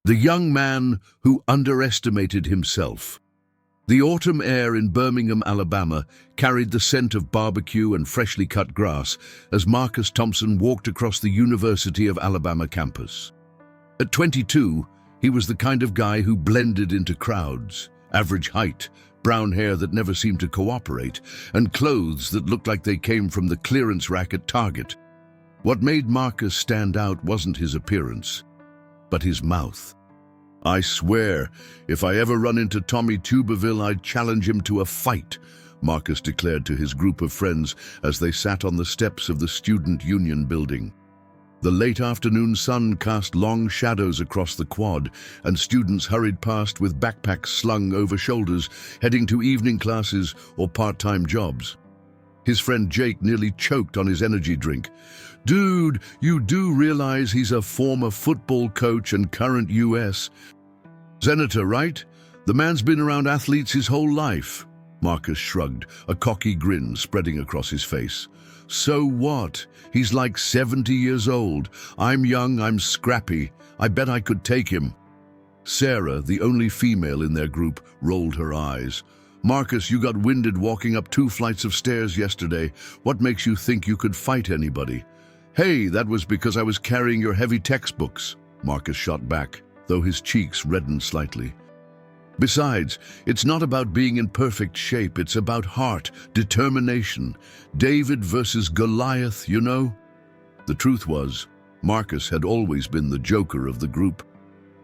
The young man who underestimated himself. The autumn air in Birmingham, Alabama, carried the scent of barbecue and freshly cut grass as Marcus Thompson walked across the University of Alabama campus. At 22, he was the kind of guy who blended into crowds, average height, brown hair that never seemed to cooperate, and clothes that looked like they came from the clearance rack at Target. What made Marcus stand out wasn't his appearance, but his mouth. "I swear, if I ever run into Tommy Tuberville, I'd challenge him to a fight," Marcus declared to his group of friends as they sat on the steps of the Student Union building. The late afternoon sun cast long shadows across the quad, and students hurried past with backpacks slung over shoulders, heading to evening classes or part-time jobs. His friend Jake nearly choked on his energy drink. "Dude, you do realize he's a former football coach and current U.S. Senator, right? The man's been around athletes his whole life." Marcus shrugged, a cocky grin spreading across his face. "So what? He's like 70 years old. I'm young, I'm scrappy. I bet I could take him." Sarah, the only female in their group, rolled her eyes. "Marcus, you got winded walking up 2 flights of stairs yesterday. What makes you think you could fight anybody?" "Hey, that was because I was carrying your heavy textbooks," Marcus shot back, though his cheeks reddened slightly. "Besides, it's not about being in perfect shape, it's about heart, determination. David versus Goliath, you know?" The truth was, Marcus had always been the joker of the group.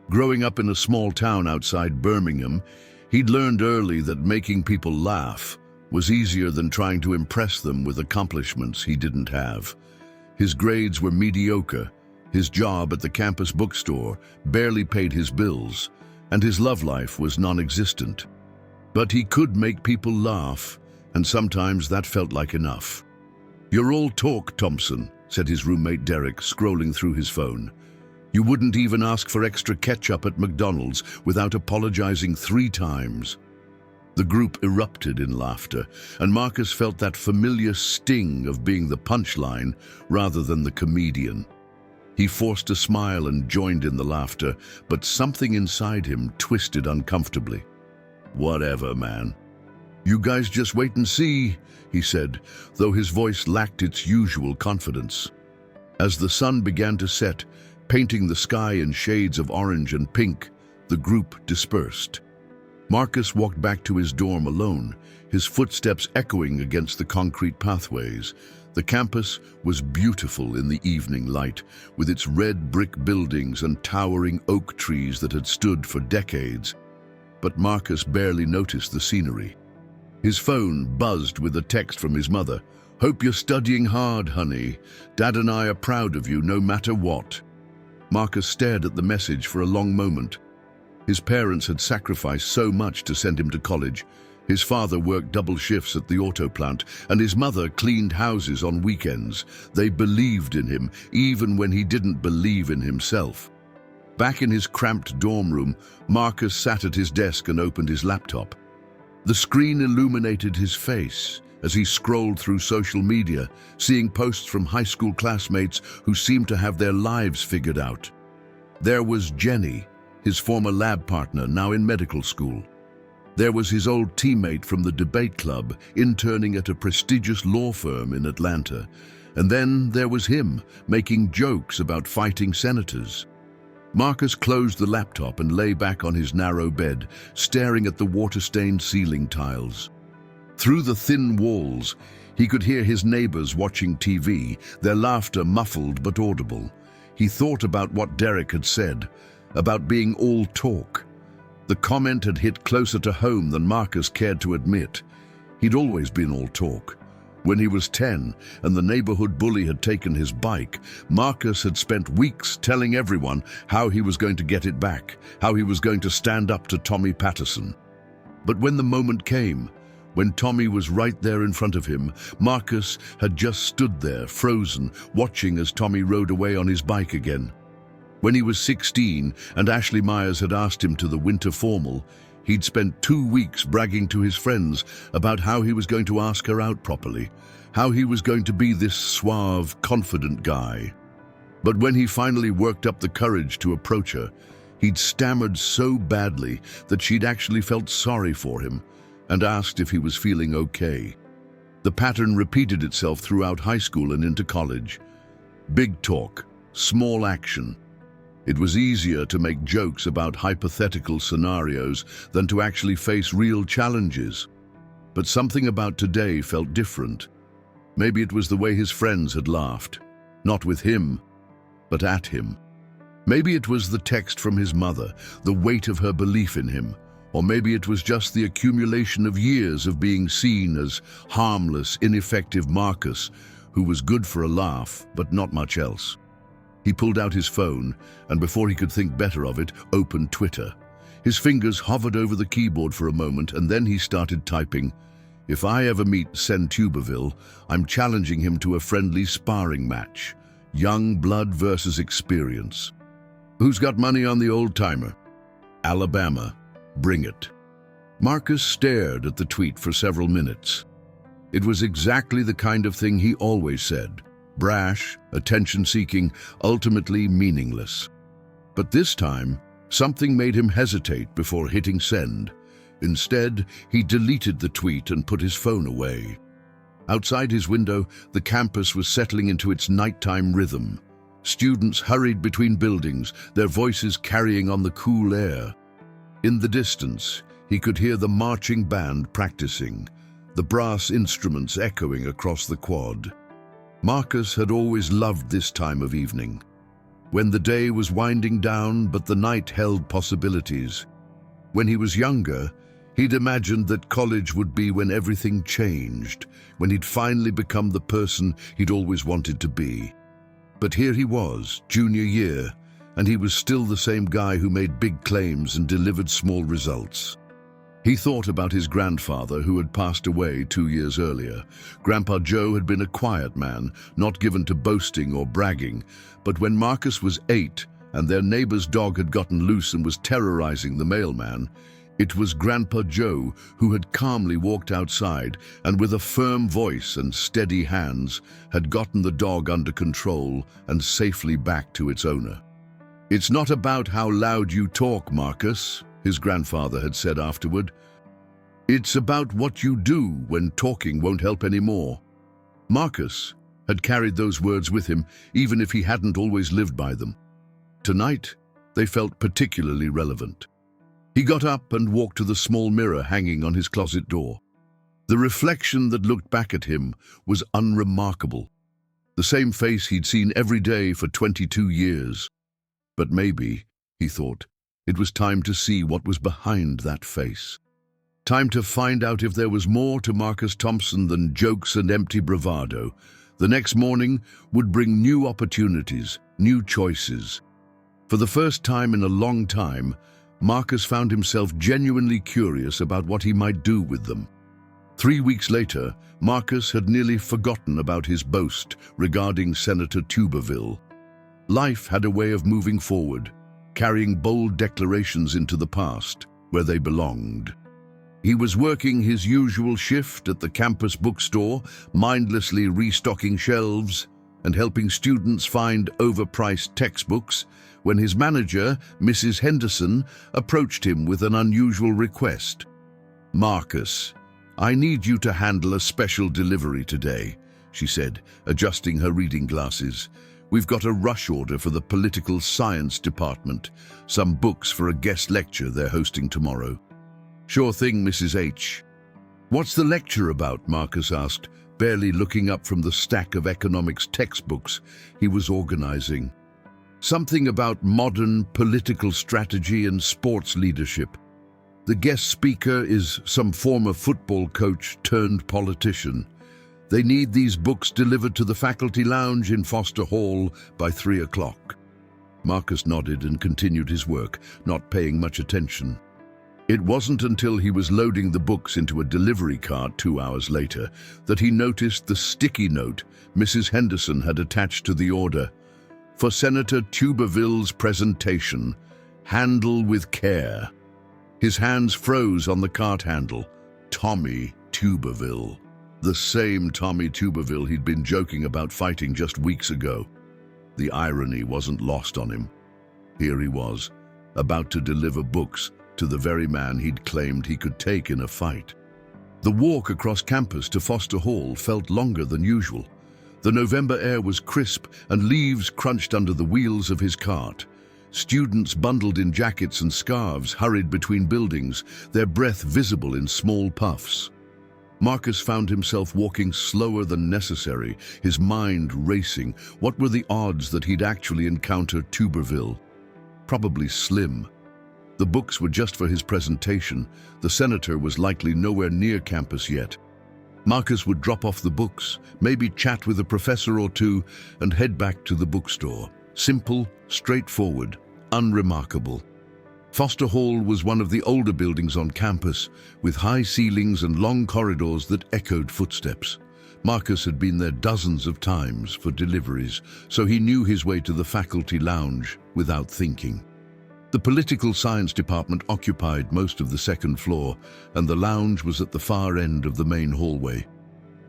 Growing up in a small town outside Birmingham, he'd learned early that making people laugh was easier than trying to impress them with accomplishments he didn't have. His grades were mediocre, his job at the campus bookstore barely paid his bills, and his love life was non-existent. But he could make people laugh, and sometimes that felt like enough. "You're all talk, Thompson," said his roommate Derek, scrolling through his phone. "You wouldn't even ask for extra ketchup at McDonald's without apologizing 3 times. The group erupted in laughter, and Marcus felt that familiar sting of being the punchline rather than the comedian. He forced a smile and joined in the laughter, but something inside him twisted uncomfortably. "Whatever, man. You guys just wait and see," he said, though his voice lacked its usual confidence. As the sun began to set, painting the sky in shades of orange and pink, the group dispersed. Marcus walked back to his dorm alone, his footsteps echoing against the concrete pathways. The campus was beautiful in the evening light, with its red brick buildings and towering oak trees that had stood for decades. But Marcus barely noticed the scenery. His phone buzzed with a text from his mother. "Hope you're studying hard, honey. Dad and I are proud of you no matter what." Marcus stared at the message for a long moment. His parents had sacrificed so much to send him to college. His father worked double shifts at the auto plant, and his mother cleaned houses on weekends. They believed in him, even when he didn't believe in himself. Back in his cramped dorm room, Marcus sat at his desk and opened his laptop. The screen illuminated his face as he scrolled through social media, seeing posts from high school classmates who seemed to have their lives figured out. There was Jenny, his former lab partner, now in medical school. There was his old teammate from the debate club, interning at a prestigious law firm in Atlanta. And then there was him, making jokes about fighting senators. Marcus closed the laptop and lay back on his narrow bed, staring at the water-stained ceiling tiles. Through the thin walls, he could hear his neighbors watching TV, their laughter muffled but audible. He thought about what Derek had said, about being all talk. The comment had hit closer to home than Marcus cared to admit. He'd always been all talk. When he was 10 and the neighborhood bully had taken his bike, Marcus had spent weeks telling everyone how he was going to get it back, how he was going to stand up to Tommy Patterson. But when the moment came, when Tommy was right there in front of him, Marcus had just stood there, frozen, watching as Tommy rode away on his bike again. When he was 16 and Ashley Myers had asked him to the winter formal, he'd spent 2 weeks bragging to his friends about how he was going to ask her out properly, how he was going to be this suave, confident guy. But when he finally worked up the courage to approach her, He'd stammered so badly that she'd actually felt sorry for him and asked if he was feeling okay. The pattern repeated itself throughout high school and into college. Big talk, small action. It was easier to make jokes about hypothetical scenarios than to actually face real challenges. But something about today felt different. Maybe it was the way his friends had laughed, not with him, but at him. Maybe it was the text from his mother, the weight of her belief in him, or maybe it was just the accumulation of years of being seen as harmless, ineffective Marcus, who was good for a laugh, but not much else. He pulled out his phone, and before he could think better of it, opened Twitter. His fingers hovered over the keyboard for a moment, and then he started typing, "If I ever meet Sen Tuberville, I'm challenging him to a friendly sparring match. Young blood versus experience. Who's got money on the old-timer? Alabama. Bring it." Marcus stared at the tweet for several minutes. It was exactly the kind of thing he always said. Brash, attention-seeking, ultimately meaningless. But this time, something made him hesitate before hitting send. Instead, he deleted the tweet and put his phone away. Outside his window, the campus was settling into its nighttime rhythm. Students hurried between buildings, their voices carrying on the cool air. In the distance, he could hear the marching band practicing, the brass instruments echoing across the quad. Marcus had always loved this time of evening, when the day was winding down but the night held possibilities. When he was younger, he'd imagined that college would be when everything changed, when he'd finally become the person he'd always wanted to be. But here he was, junior year, and he was still the same guy who made big claims and delivered small results. He thought about his grandfather who had passed away 2 years earlier. Grandpa Joe had been a quiet man, not given to boasting or bragging, but when Marcus was 8 and their neighbor's dog had gotten loose and was terrorizing the mailman, it was Grandpa Joe who had calmly walked outside and with a firm voice and steady hands had gotten the dog under control and safely back to its owner. "It's not about how loud you talk, Marcus," his grandfather had said afterward. "It's about what you do when talking won't help anymore." Marcus had carried those words with him, even if he hadn't always lived by them. Tonight, they felt particularly relevant. He got up and walked to the small mirror hanging on his closet door. The reflection that looked back at him was unremarkable. The same face he'd seen every day for 22 years. But maybe, he thought, it was time to see what was behind that face. Time to find out if there was more to Marcus Thompson than jokes and empty bravado. The next morning would bring new opportunities, new choices. For the first time in a long time, Marcus found himself genuinely curious about what he might do with them. 3 weeks later, Marcus had nearly forgotten about his boast regarding Senator Tuberville. Life had a way of moving forward, carrying bold declarations into the past, where they belonged. He was working his usual shift at the campus bookstore, mindlessly restocking shelves and helping students find overpriced textbooks, when his manager, Mrs. Henderson, approached him with an unusual request. "Marcus, I need you to handle a special delivery today," she said, adjusting her reading glasses. "We've got a rush order for the political science department, some books for a guest lecture they're hosting tomorrow." "Sure thing, Mrs. H." "What's the lecture about?" Marcus asked, barely looking up from the stack of economics textbooks he was organizing. "Something about modern political strategy and sports leadership. The guest speaker is some former football coach turned politician. They need these books delivered to the faculty lounge in Foster Hall by 3 o'clock. Marcus nodded and continued his work, not paying much attention. It wasn't until he was loading the books into a delivery cart 2 hours later that he noticed the sticky note Mrs. Henderson had attached to the order. "For Senator Tuberville's presentation, handle with care." His hands froze on the cart handle. Tommy Tuberville. The same Tommy Tuberville he'd been joking about fighting just weeks ago. The irony wasn't lost on him. Here he was, about to deliver books to the very man he'd claimed he could take in a fight. The walk across campus to Foster Hall felt longer than usual. The November air was crisp and leaves crunched under the wheels of his cart. Students bundled in jackets and scarves hurried between buildings, their breath visible in small puffs. Marcus found himself walking slower than necessary, his mind racing. What were the odds that he'd actually encounter Tuberville? Probably slim. The books were just for his presentation. The senator was likely nowhere near campus yet. Marcus would drop off the books, maybe chat with a professor or two, and head back to the bookstore. Simple, straightforward, unremarkable. Foster Hall was one of the older buildings on campus, with high ceilings and long corridors that echoed footsteps. Marcus had been there dozens of times for deliveries, so he knew his way to the faculty lounge without thinking. The political science department occupied most of the second floor, and the lounge was at the far end of the main hallway.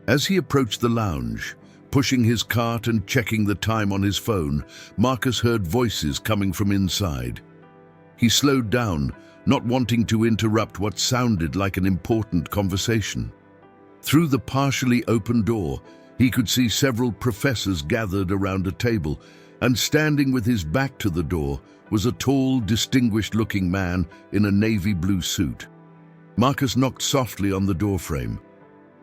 As he approached the lounge, pushing his cart and checking the time on his phone, Marcus heard voices coming from inside. He slowed down, not wanting to interrupt what sounded like an important conversation. Through the partially open door, he could see several professors gathered around a table, and standing with his back to the door was a tall, distinguished-looking man in a navy blue suit. Marcus knocked softly on the doorframe.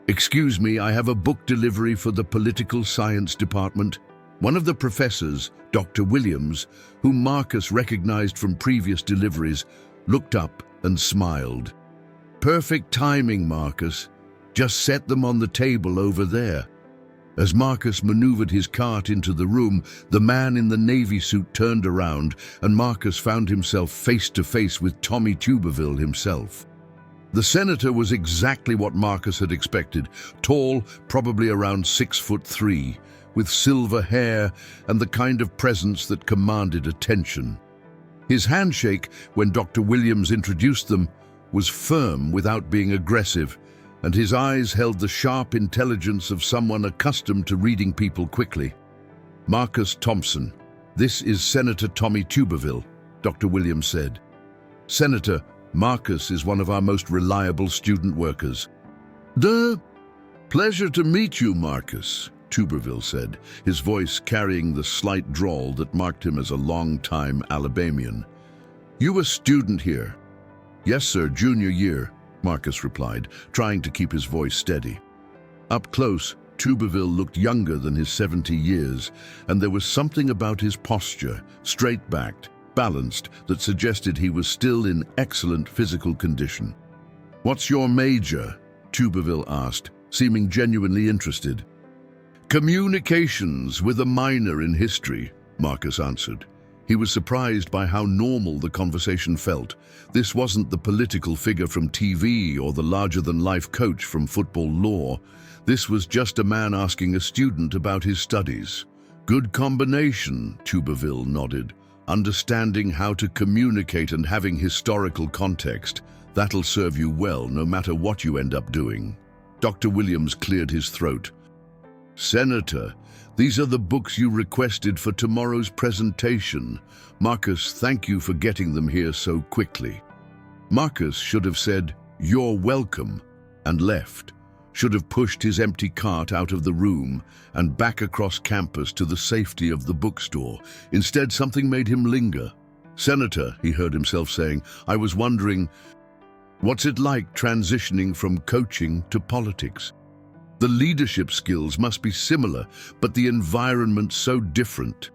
"Excuse me, I have a book delivery for the political science department." One of the professors, Dr. Williams, whom Marcus recognized from previous deliveries, looked up and smiled. "Perfect timing, Marcus. Just set them on the table over there." As Marcus maneuvered his cart into the room, the man in the navy suit turned around, and Marcus found himself face to face with Tommy Tuberville himself. The senator was exactly what Marcus had expected, tall, probably around 6'3", with silver hair and the kind of presence that commanded attention. His handshake, when Dr. Williams introduced them, was firm without being aggressive, and his eyes held the sharp intelligence of someone accustomed to reading people quickly. "Marcus Thompson, this is Senator Tommy Tuberville," Dr. Williams said. "Senator, Marcus is one of our most reliable student workers." Pleasure to meet you, Marcus," Tuberville said, his voice carrying the slight drawl that marked him as a long-time Alabamian. "You a student here?" "Yes, sir, junior year," Marcus replied, trying to keep his voice steady. Up close, Tuberville looked younger than his 70 years, and there was something about his posture, straight-backed, balanced, that suggested he was still in excellent physical condition. "What's your major?" Tuberville asked, seeming genuinely interested. "Communications with a minor in history," Marcus answered. He was surprised by how normal the conversation felt. This wasn't the political figure from TV or the larger-than-life coach from football lore. This was just a man asking a student about his studies. "Good combination," Tuberville nodded. "Understanding how to communicate and having historical context, that'll serve you well no matter what you end up doing." Dr. Williams cleared his throat. "Senator, these are the books you requested for tomorrow's presentation. Marcus, thank you for getting them here so quickly." Marcus should have said, "You're welcome," and left. Should have pushed his empty cart out of the room and back across campus to the safety of the bookstore. Instead, something made him linger. "Senator," he heard himself saying, "I was wondering, what's it like transitioning from coaching to politics? The leadership skills must be similar, but the environment so different."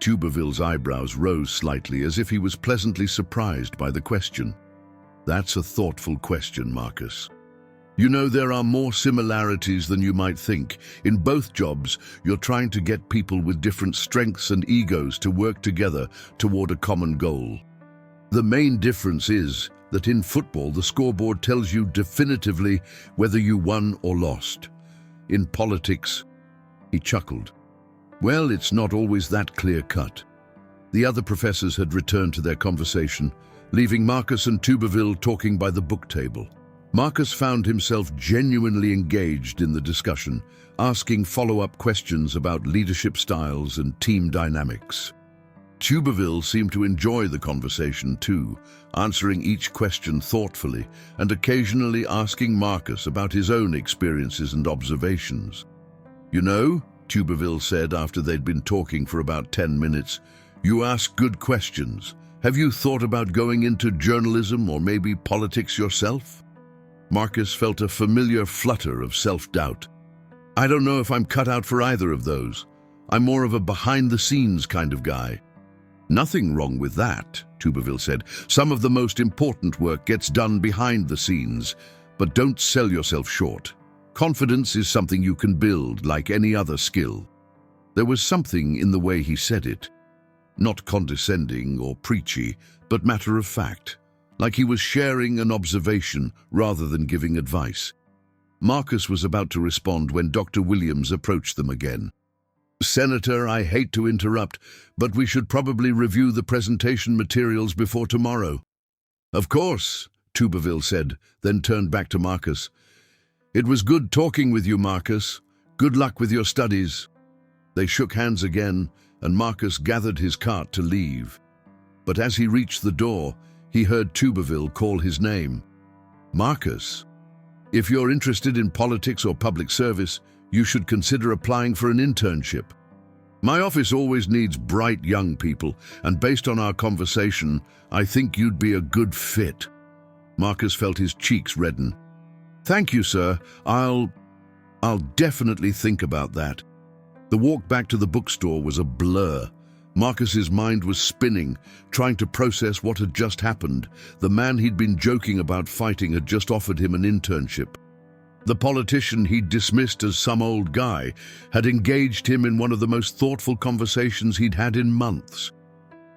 Tuberville's eyebrows rose slightly, as if he was pleasantly surprised by the question. "That's a thoughtful question, Marcus. You know, there are more similarities than you might think. In both jobs, you're trying to get people with different strengths and egos to work together toward a common goal. The main difference is that in football, the scoreboard tells you definitively whether you won or lost. In politics," he chuckled, "well, it's not always that clear-cut." The other professors had returned to their conversation, leaving Marcus and Tuberville talking by the book table. Marcus found himself genuinely engaged in the discussion, asking follow-up questions about leadership styles and team dynamics. Tuberville seemed to enjoy the conversation too, answering each question thoughtfully and occasionally asking Marcus about his own experiences and observations. "You know," Tuberville said after they'd been talking for about 10 minutes, "you ask good questions. Have you thought about going into journalism or maybe politics yourself?" Marcus felt a familiar flutter of self-doubt. "I don't know if I'm cut out for either of those. I'm more of a behind-the-scenes kind of guy." "Nothing wrong with that," Tuberville said. "Some of the most important work gets done behind the scenes, but don't sell yourself short. Confidence is something you can build like any other skill." There was something in the way he said it. Not condescending or preachy, but matter of fact, like he was sharing an observation rather than giving advice. Marcus was about to respond when Dr. Williams approached them again. "Senator, I hate to interrupt, but we should probably review the presentation materials before tomorrow." "Of course," Tuberville said, then turned back to Marcus. "It was good talking with you, Marcus. Good luck with your studies." They shook hands again, and Marcus gathered his cart to leave. But as he reached the door, he heard Tuberville call his name. "Marcus, if you're interested in politics or public service, you should consider applying for an internship. My office always needs bright young people, and based on our conversation, I think you'd be a good fit." Marcus felt his cheeks redden. "Thank you, sir. I'll definitely think about that." The walk back to the bookstore was a blur. Marcus's mind was spinning, trying to process what had just happened. The man he'd been joking about fighting had just offered him an internship. The politician he'd dismissed as some old guy had engaged him in one of the most thoughtful conversations he'd had in months.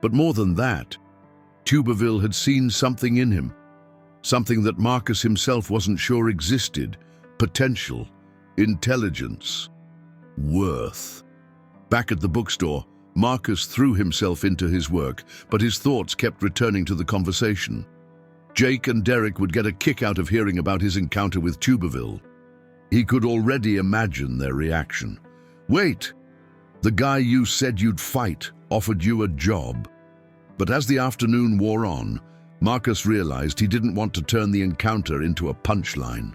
But more than that, Tuberville had seen something in him, something that Marcus himself wasn't sure existed: potential, intelligence, worth. Back at the bookstore, Marcus threw himself into his work, but his thoughts kept returning to the conversation. Jake and Derek would get a kick out of hearing about his encounter with Tuberville. He could already imagine their reaction. "Wait, the guy you said you'd fight offered you a job." But as the afternoon wore on, Marcus realized he didn't want to turn the encounter into a punchline.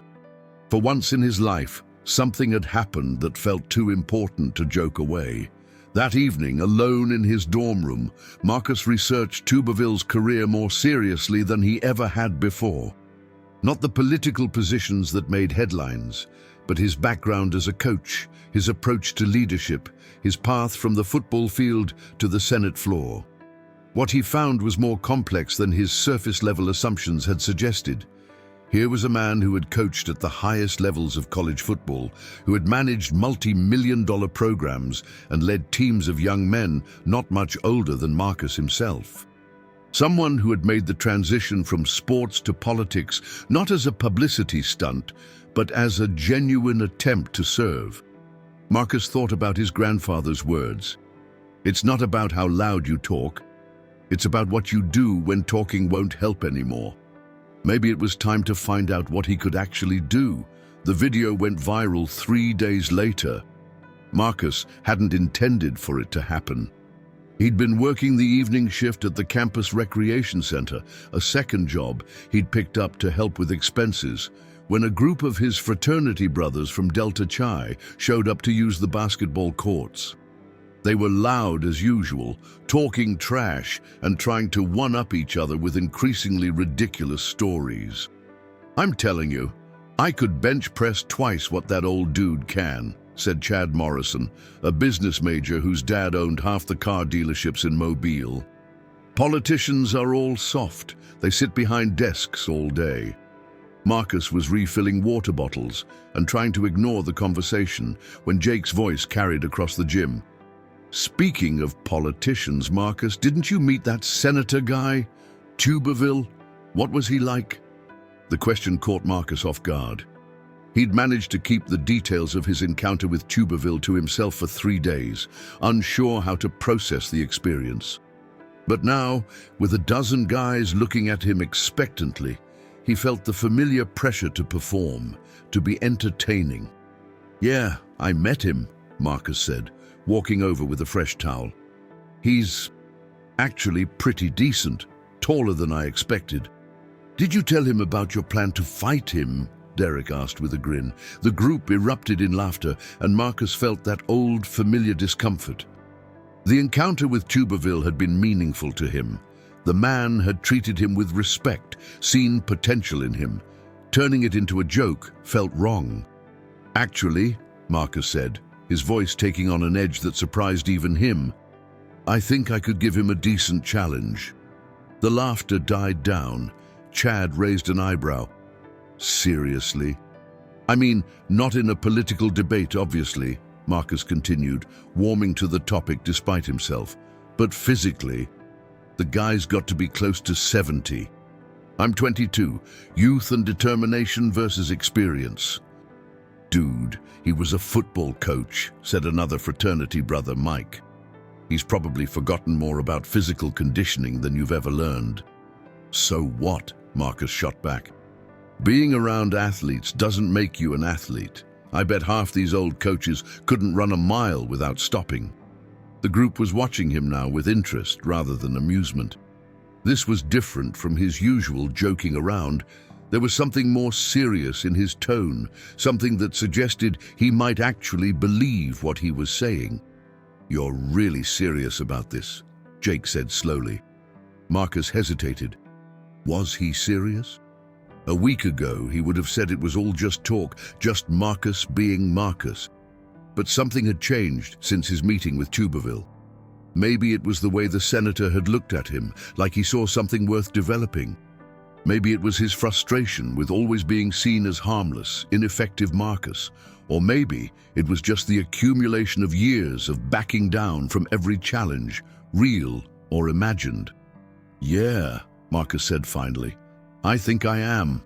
For once in his life, something had happened that felt too important to joke away. That evening, alone in his dorm room, Marcus researched Tuberville's career more seriously than he ever had before. Not the political positions that made headlines, but his background as a coach, his approach to leadership, his path from the football field to the Senate floor. What he found was more complex than his surface-level assumptions had suggested. Here was a man who had coached at the highest levels of college football, who had managed multi-million-dollar programs and led teams of young men not much older than Marcus himself. Someone who had made the transition from sports to politics not as a publicity stunt, but as a genuine attempt to serve. Marcus thought about his grandfather's words. "It's not about how loud you talk. It's about what you do when talking won't help anymore." Maybe it was time to find out what he could actually do. The video went viral 3 days later. Marcus hadn't intended for it to happen. He'd been working the evening shift at the campus recreation center, a second job he'd picked up to help with expenses, when a group of his fraternity brothers from Delta Chi showed up to use the basketball courts. They were loud as usual, talking trash and trying to one-up each other with increasingly ridiculous stories. "I'm telling you, I could bench press twice what that old dude can," said Chad Morrison, a business major whose dad owned half the car dealerships in Mobile. "Politicians are all soft. They sit behind desks all day." Marcus was refilling water bottles and trying to ignore the conversation when Jake's voice carried across the gym. "Speaking of politicians, Marcus, didn't you meet that senator guy? Tuberville? What was he like?" The question caught Marcus off guard. He'd managed to keep the details of his encounter with Tuberville to himself for 3 days, unsure how to process the experience. But now, with a dozen guys looking at him expectantly, he felt the familiar pressure to perform, to be entertaining. "Yeah, I met him," Marcus said, walking over with a fresh towel. He's Actually pretty decent, taller than I expected. Did you tell him about your plan to fight him? Derek asked with a grin. The group erupted in laughter, and Marcus felt that old, familiar discomfort. The encounter with Tuberville had been meaningful to him. The man had treated him with respect, seen potential in him. Turning it into a joke felt wrong. Actually, Marcus said, his voice taking on an edge that surprised even him, I think I could give him a decent challenge. The laughter died down. Chad raised an eyebrow. Seriously? I mean, not in a political debate, obviously, Marcus continued, warming to the topic despite himself. But physically, the guy's got to be close to 70. I'm 22. Youth and determination versus experience. Dude, he was a football coach, said another fraternity brother, Mike. He's probably forgotten more about physical conditioning than you've ever learned. So what? Marcus shot back. Being around athletes doesn't make you an athlete. I bet half these old coaches couldn't run a mile without stopping. The group was watching him now with interest rather than amusement. This was different from his usual joking around. There was something more serious in his tone, something that suggested he might actually believe what he was saying. You're really serious about this, Jake said slowly. Marcus hesitated. Was he serious? A week ago, he would have said it was all just talk, just Marcus being Marcus. But something had changed since his meeting with Tuberville. Maybe it was the way the senator had looked at him, like he saw something worth developing. Maybe it was his frustration with always being seen as harmless, ineffective Marcus. Or maybe it was just the accumulation of years of backing down from every challenge, real or imagined. Yeah, Marcus said finally. I think I am.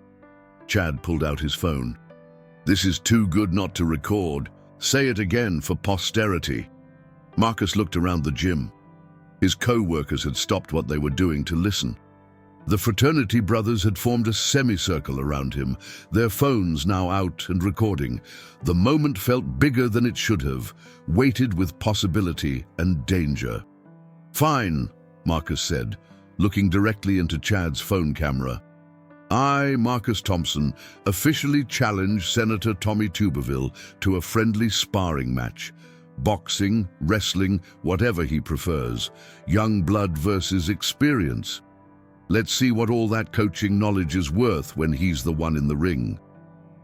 Chad pulled out his phone. This is too good not to record. Say it again for posterity. Marcus looked around the gym. His co-workers had stopped what they were doing to listen. The fraternity brothers had formed a semicircle around him, their phones now out and recording. The moment felt bigger than it should have, weighted with possibility and danger. Fine, Marcus said, looking directly into Chad's phone camera. I, Marcus Thompson, officially challenge Senator Tommy Tuberville to a friendly sparring match. Boxing, wrestling, whatever he prefers. Young blood versus experience. Let's see what all that coaching knowledge is worth when he's the one in the ring.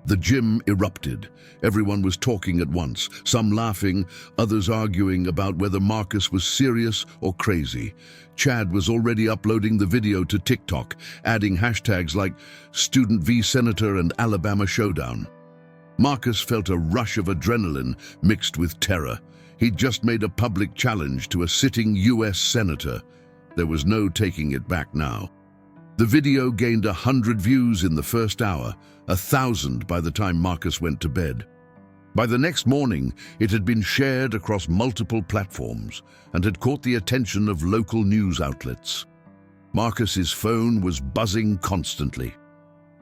The gym erupted. Everyone was talking at once, some laughing, others arguing about whether Marcus was serious or crazy. Chad was already uploading the video to TikTok, adding hashtags like Student v Senator and Alabama Showdown. Marcus felt a rush of adrenaline mixed with terror. He'd just made a public challenge to a sitting U.S. senator. There was no taking it back now. The video gained 100 views in the first hour, 1,000 by the time Marcus went to bed. By the next morning, it had been shared across multiple platforms and had caught the attention of local news outlets. Marcus's phone was buzzing constantly.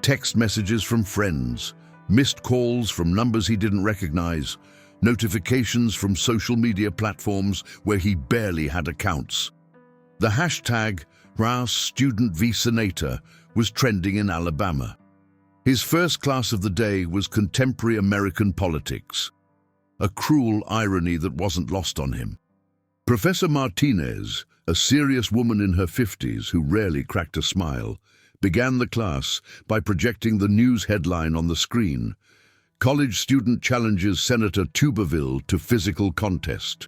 Text messages from friends, missed calls from numbers he didn't recognize, notifications from social media platforms where he barely had accounts. The hashtag #StudentVSenator was trending in Alabama. His first class of the day was contemporary American politics, a cruel irony that wasn't lost on him. Professor Martinez, a serious woman in her 50s who rarely cracked a smile, began the class by projecting the news headline on the screen. College student challenges Senator Tuberville to physical contest.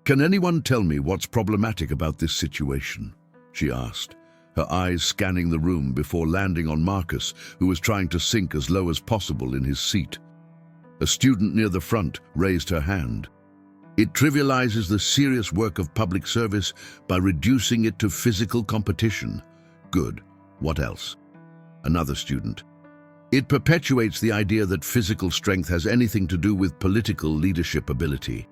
Can anyone tell me what's problematic about this situation? She asked, her eyes scanning the room before landing on Marcus, who was trying to sink as low as possible in his seat. A student near the front raised her hand. It trivializes the serious work of public service by reducing it to physical competition. Good. What else? Another student. It perpetuates the idea that physical strength has anything to do with political leadership ability.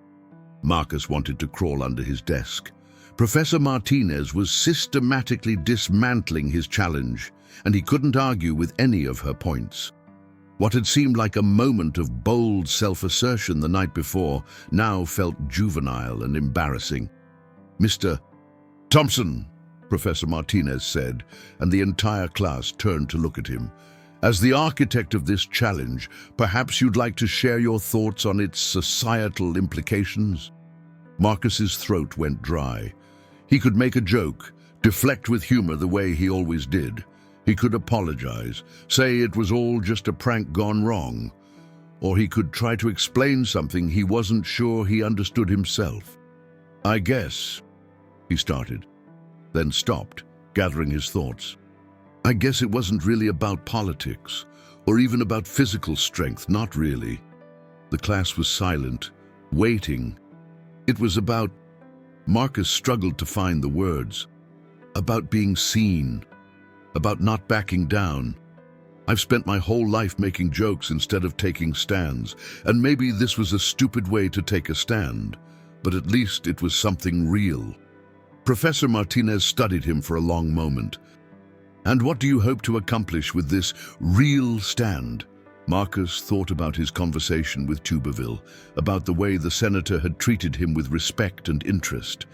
Marcus wanted to crawl under his desk. Professor Martinez was systematically dismantling his challenge, and he couldn't argue with any of her points. What had seemed like a moment of bold self-assertion the night before now felt juvenile and embarrassing. Mr. "Thompson," Professor Martinez said, and the entire class turned to look at him. "As the architect of this challenge, perhaps you'd like to share your thoughts on its societal implications?" Marcus's throat went dry. He could make a joke, deflect with humor the way he always did. He could apologize, say it was all just a prank gone wrong. Or he could try to explain something he wasn't sure he understood himself. "I guess," he started, then stopped, gathering his thoughts. "I guess it wasn't really about politics, or even about physical strength, not really." The class was silent, waiting. It was about, Marcus struggled to find the words, about being seen, about not backing down. "I've spent my whole life making jokes instead of taking stands, and maybe this was a stupid way to take a stand, but at least it was something real." Professor Martinez studied him for a long moment. "And what do you hope to accomplish with this real stand?" Marcus thought about his conversation with Tuberville, about the way the senator had treated him with respect and interest,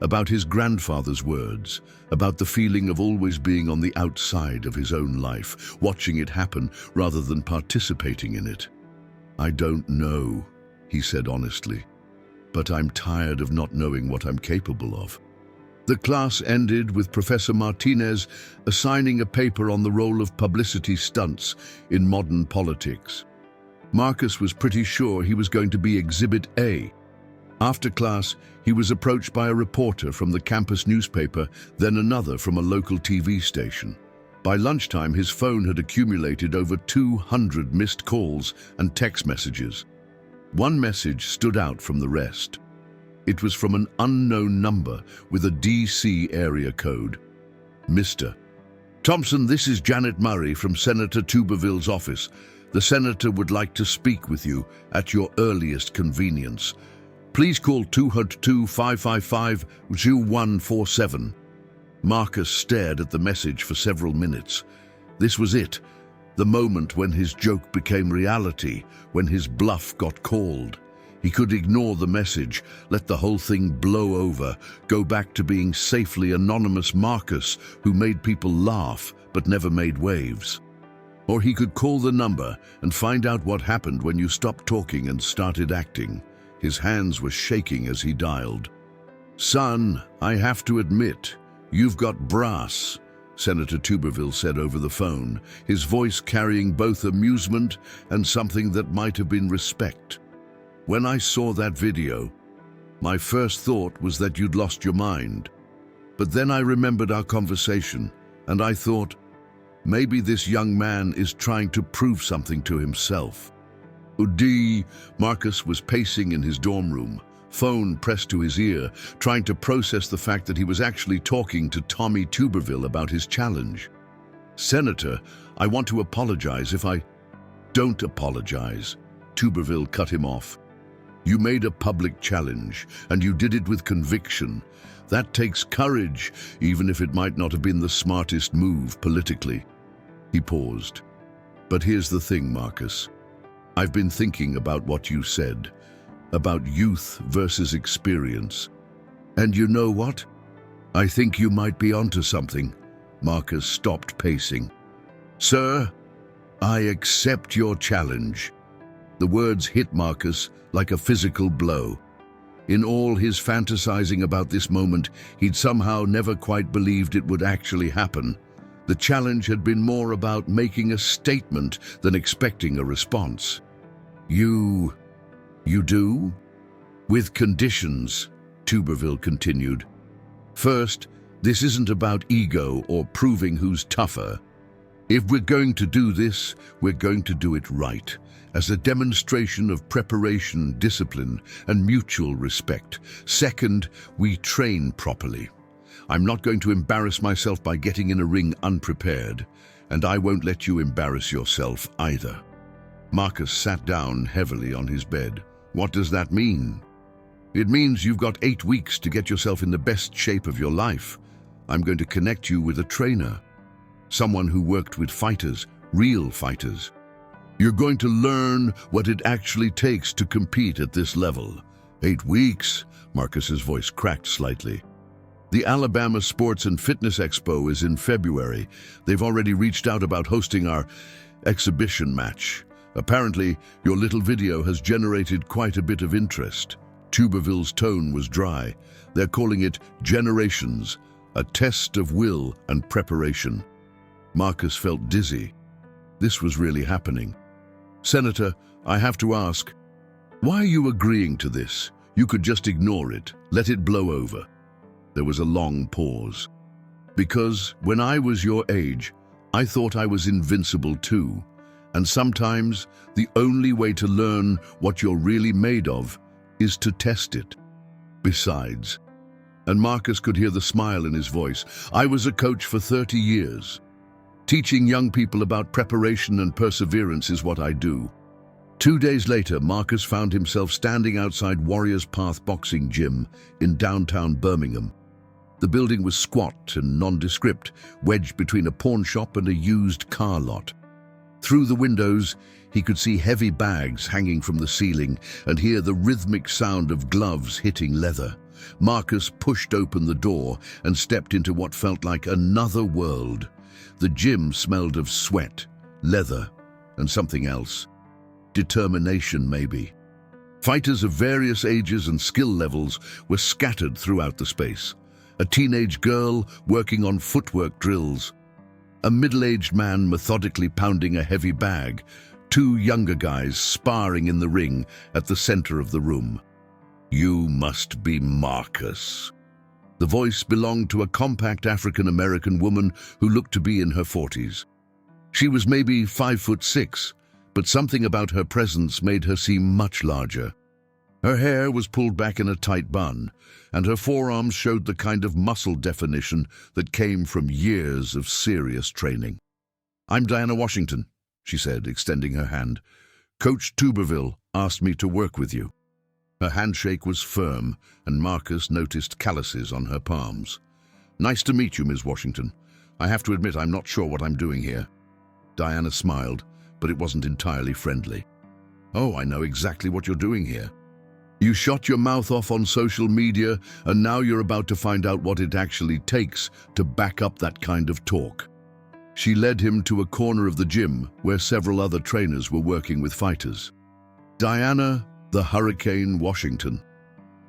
about his grandfather's words, about the feeling of always being on the outside of his own life, watching it happen rather than participating in it. "I don't know," he said honestly, "but I'm tired of not knowing what I'm capable of." The class ended with Professor Martinez assigning a paper on the role of publicity stunts in modern politics. Marcus was pretty sure he was going to be Exhibit A. After class, he was approached by a reporter from the campus newspaper, then another from a local TV station. By lunchtime, his phone had accumulated over 200 missed calls and text messages. One message stood out from the rest. It was from an unknown number with a DC area code. "Mr. Thompson, this is Janet Murray from Senator Tuberville's office. The senator would like to speak with you at your earliest convenience. Please call 202-555-0147. Marcus stared at the message for several minutes. This was it, the moment when his joke became reality, when his bluff got called. He could ignore the message, let the whole thing blow over, go back to being safely anonymous Marcus who made people laugh but never made waves. Or he could call the number and find out what happened when you stopped talking and started acting. His hands were shaking as he dialed. "Son, I have to admit, you've got brass," Senator Tuberville said over the phone, his voice carrying both amusement and something that might have been respect. "When I saw that video, my first thought was that you'd lost your mind. But then I remembered our conversation, and I thought, maybe this young man is trying to prove something to himself." Marcus was pacing in his dorm room, phone pressed to his ear, trying to process the fact that he was actually talking to Tommy Tuberville about his challenge. "Senator, I want to apologize if I..." "Don't apologize," Tuberville cut him off. "You made a public challenge, and you did it with conviction. That takes courage, even if it might not have been the smartest move politically." He paused. "But here's the thing, Marcus. I've been thinking about what you said, about youth versus experience. And you know what? I think you might be onto something." Marcus stopped pacing. "Sir, I accept your challenge." The words hit Marcus like a physical blow. In all his fantasizing about this moment, he'd somehow never quite believed it would actually happen. The challenge had been more about making a statement than expecting a response. You do? "With conditions," Tuberville continued. "First, this isn't about ego or proving who's tougher. If we're going to do this, we're going to do it right, as a demonstration of preparation, discipline, and mutual respect. Second, we train properly. I'm not going to embarrass myself by getting in a ring unprepared, and I won't let you embarrass yourself either." Marcus sat down heavily on his bed. "What does that mean?" "It means you've got 8 weeks to get yourself in the best shape of your life. I'm going to connect you with a trainer, someone who worked with fighters, real fighters. You're going to learn what it actually takes to compete at this level." 8 weeks? Marcus's voice cracked slightly. The Alabama Sports and Fitness Expo is in February. They've already reached out about hosting our exhibition match. Apparently, your little video has generated quite a bit of interest. Tuberville's tone was dry. They're calling it Generations, a test of will and preparation. Marcus felt dizzy. This was really happening. Senator, I have to ask, why are you agreeing to this? You could just ignore it, let it blow over. There was a long pause. Because when I was your age, I thought I was invincible too. And sometimes the only way to learn what you're really made of is to test it. Besides, and Marcus could hear the smile in his voice, I was a coach for 30 years. Teaching young people about preparation and perseverance is what I do. 2 days later, Marcus found himself standing outside Warriors Path Boxing Gym in downtown Birmingham. The building was squat and nondescript, wedged between a pawn shop and a used car lot. Through the windows, he could see heavy bags hanging from the ceiling and hear the rhythmic sound of gloves hitting leather. Marcus pushed open the door and stepped into what felt like another world. The gym smelled of sweat, leather, and something else. Determination, maybe. Fighters of various ages and skill levels were scattered throughout the space. A teenage girl working on footwork drills. A middle-aged man methodically pounding a heavy bag. 2 younger guys sparring in the ring at the center of the room. You must be Marcus. The voice belonged to a compact African-American woman who looked to be in her 40s. She was maybe 5'6", but something about her presence made her seem much larger. Her hair was pulled back in a tight bun, and her forearms showed the kind of muscle definition that came from years of serious training. I'm Diana Washington, she said, extending her hand. Coach Tuberville asked me to work with you. Her handshake was firm, and Marcus noticed calluses on her palms. Nice to meet you, Ms. Washington. I have to admit I'm not sure what I'm doing here. Diana smiled, but it wasn't entirely friendly. Oh, I know exactly what you're doing here. You shot your mouth off on social media, and now you're about to find out what it actually takes to back up that kind of talk. She led him to a corner of the gym where several other trainers were working with fighters. Diana, the Hurricane Washington,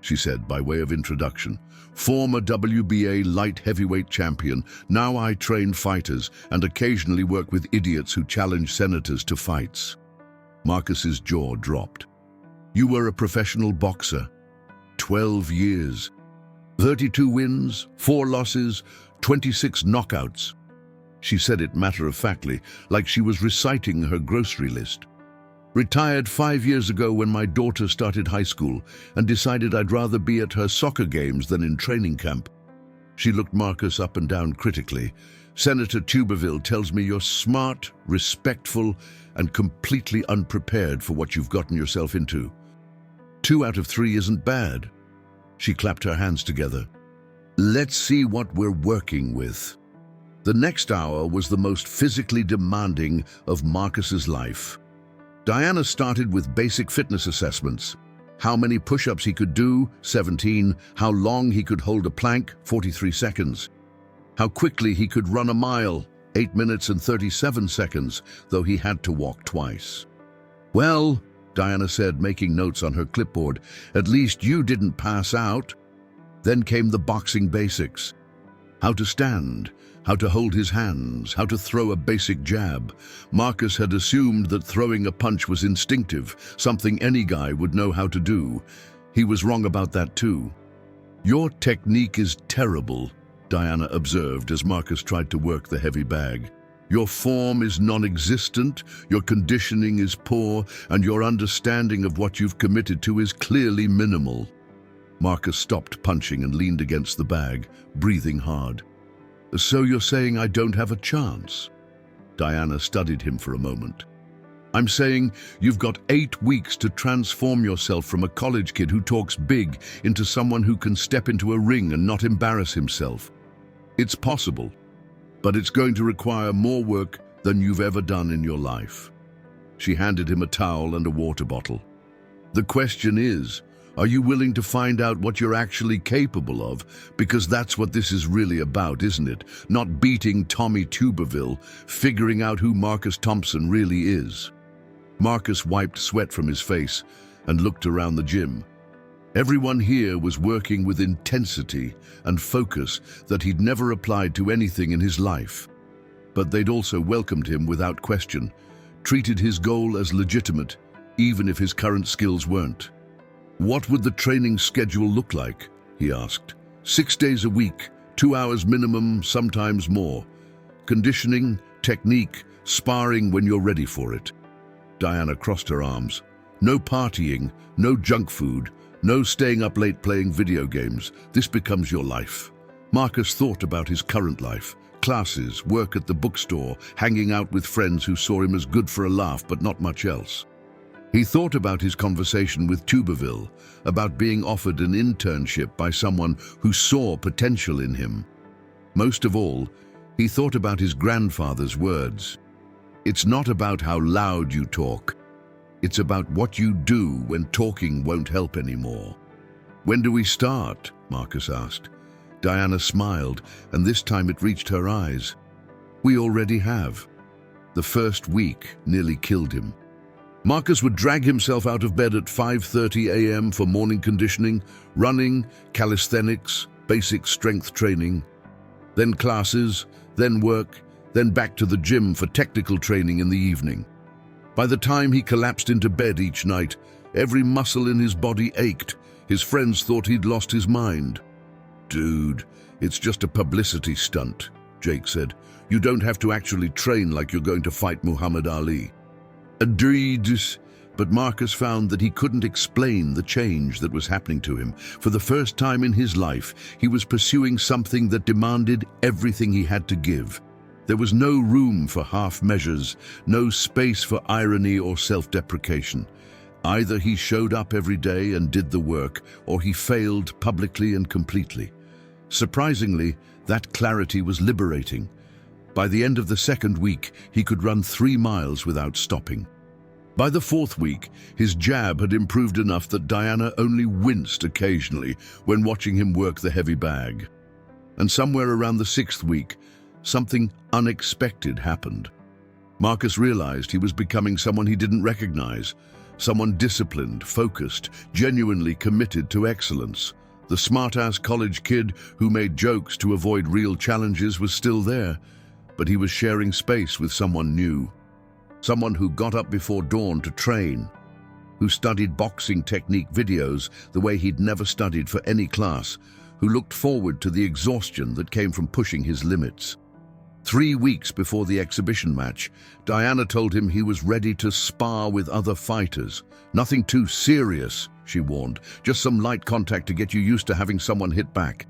she said by way of introduction. Former WBA light heavyweight champion, now I train fighters and occasionally work with idiots who challenge senators to fights. Marcus's jaw dropped. You were a professional boxer. 12 years. 32 wins, 4 losses, 26 knockouts. She said it matter-of-factly, like she was reciting her grocery list. Retired 5 years ago when my daughter started high school and decided I'd rather be at her soccer games than in training camp. She looked Marcus up and down critically. Senator Tuberville tells me you're smart, respectful, and completely unprepared for what you've gotten yourself into. 2 out of 3 isn't bad. She clapped her hands together. Let's see what we're working with. The next hour was the most physically demanding of Marcus's life. Diana started with basic fitness assessments. How many push-ups he could do, 17. How long he could hold a plank, 43 seconds. How quickly he could run a mile, 8 minutes and 37 seconds, though he had to walk twice. Well, Diana said, making notes on her clipboard, at least you didn't pass out. Then came the boxing basics. How to stand, how to hold his hands, how to throw a basic jab. Marcus had assumed that throwing a punch was instinctive, something any guy would know how to do. He was wrong about that too. Your technique is terrible, Diana observed as Marcus tried to work the heavy bag. Your form is non-existent, your conditioning is poor, and your understanding of what you've committed to is clearly minimal. Marcus stopped punching and leaned against the bag, breathing hard. So you're saying I don't have a chance? Diana studied him for a moment. I'm saying you've got 8 weeks to transform yourself from a college kid who talks big into someone who can step into a ring and not embarrass himself. It's possible, but it's going to require more work than you've ever done in your life. She handed him a towel and a water bottle. The question is, Are you willing to find out what you're actually capable of? Because that's what this is really about, isn't it? Not beating Tommy Tuberville, figuring out who Marcus Thompson really is. Marcus wiped sweat from his face and looked around the gym. Everyone here was working with intensity and focus that he'd never applied to anything in his life. But they'd also welcomed him without question, treated his goal as legitimate, even if his current skills weren't. "What would the training schedule look like?" he asked. 6 days a week, 2 hours minimum, sometimes more. Conditioning, technique, sparring when you're ready for it. Diana crossed her arms. No partying, no junk food, no staying up late playing video games. This becomes your life. Marcus thought about his current life. Classes, work at the bookstore, hanging out with friends who saw him as good for a laugh but not much else. He thought about his conversation with Tuberville, about being offered an internship by someone who saw potential in him. Most of all, he thought about his grandfather's words. "It's not about how loud you talk. It's about what you do when talking won't help anymore." "When do we start?" Marcus asked. Diana smiled, and this time it reached her eyes. "We already have." The first week nearly killed him. Marcus would drag himself out of bed at 5:30 a.m. for morning conditioning, running, calisthenics, basic strength training. Then classes, then work, then back to the gym for technical training in the evening. By the time he collapsed into bed each night, every muscle in his body ached. His friends thought he'd lost his mind. "Dude, it's just a publicity stunt," Jake said. "You don't have to actually train like you're going to fight Muhammad Ali." Agreed, but Marcus found that he couldn't explain the change that was happening to him. For the first time in his life, he was pursuing something that demanded everything he had to give. There was no room for half measures, no space for irony or self-deprecation. Either he showed up every day and did the work, or he failed publicly and completely. Surprisingly, that clarity was liberating. By the end of the second week, he could run 3 miles without stopping. By the 4th week, his jab had improved enough that Diana only winced occasionally when watching him work the heavy bag. And somewhere around the 6th week, something unexpected happened. Marcus realized he was becoming someone he didn't recognize, someone disciplined, focused, genuinely committed to excellence. The smart-ass college kid who made jokes to avoid real challenges was still there, but he was sharing space with someone new. Someone who got up before dawn to train, who studied boxing technique videos the way he'd never studied for any class, who looked forward to the exhaustion that came from pushing his limits. 3 weeks before the exhibition match, Diana told him he was ready to spar with other fighters. "Nothing too serious," she warned, "just some light contact to get you used to having someone hit back."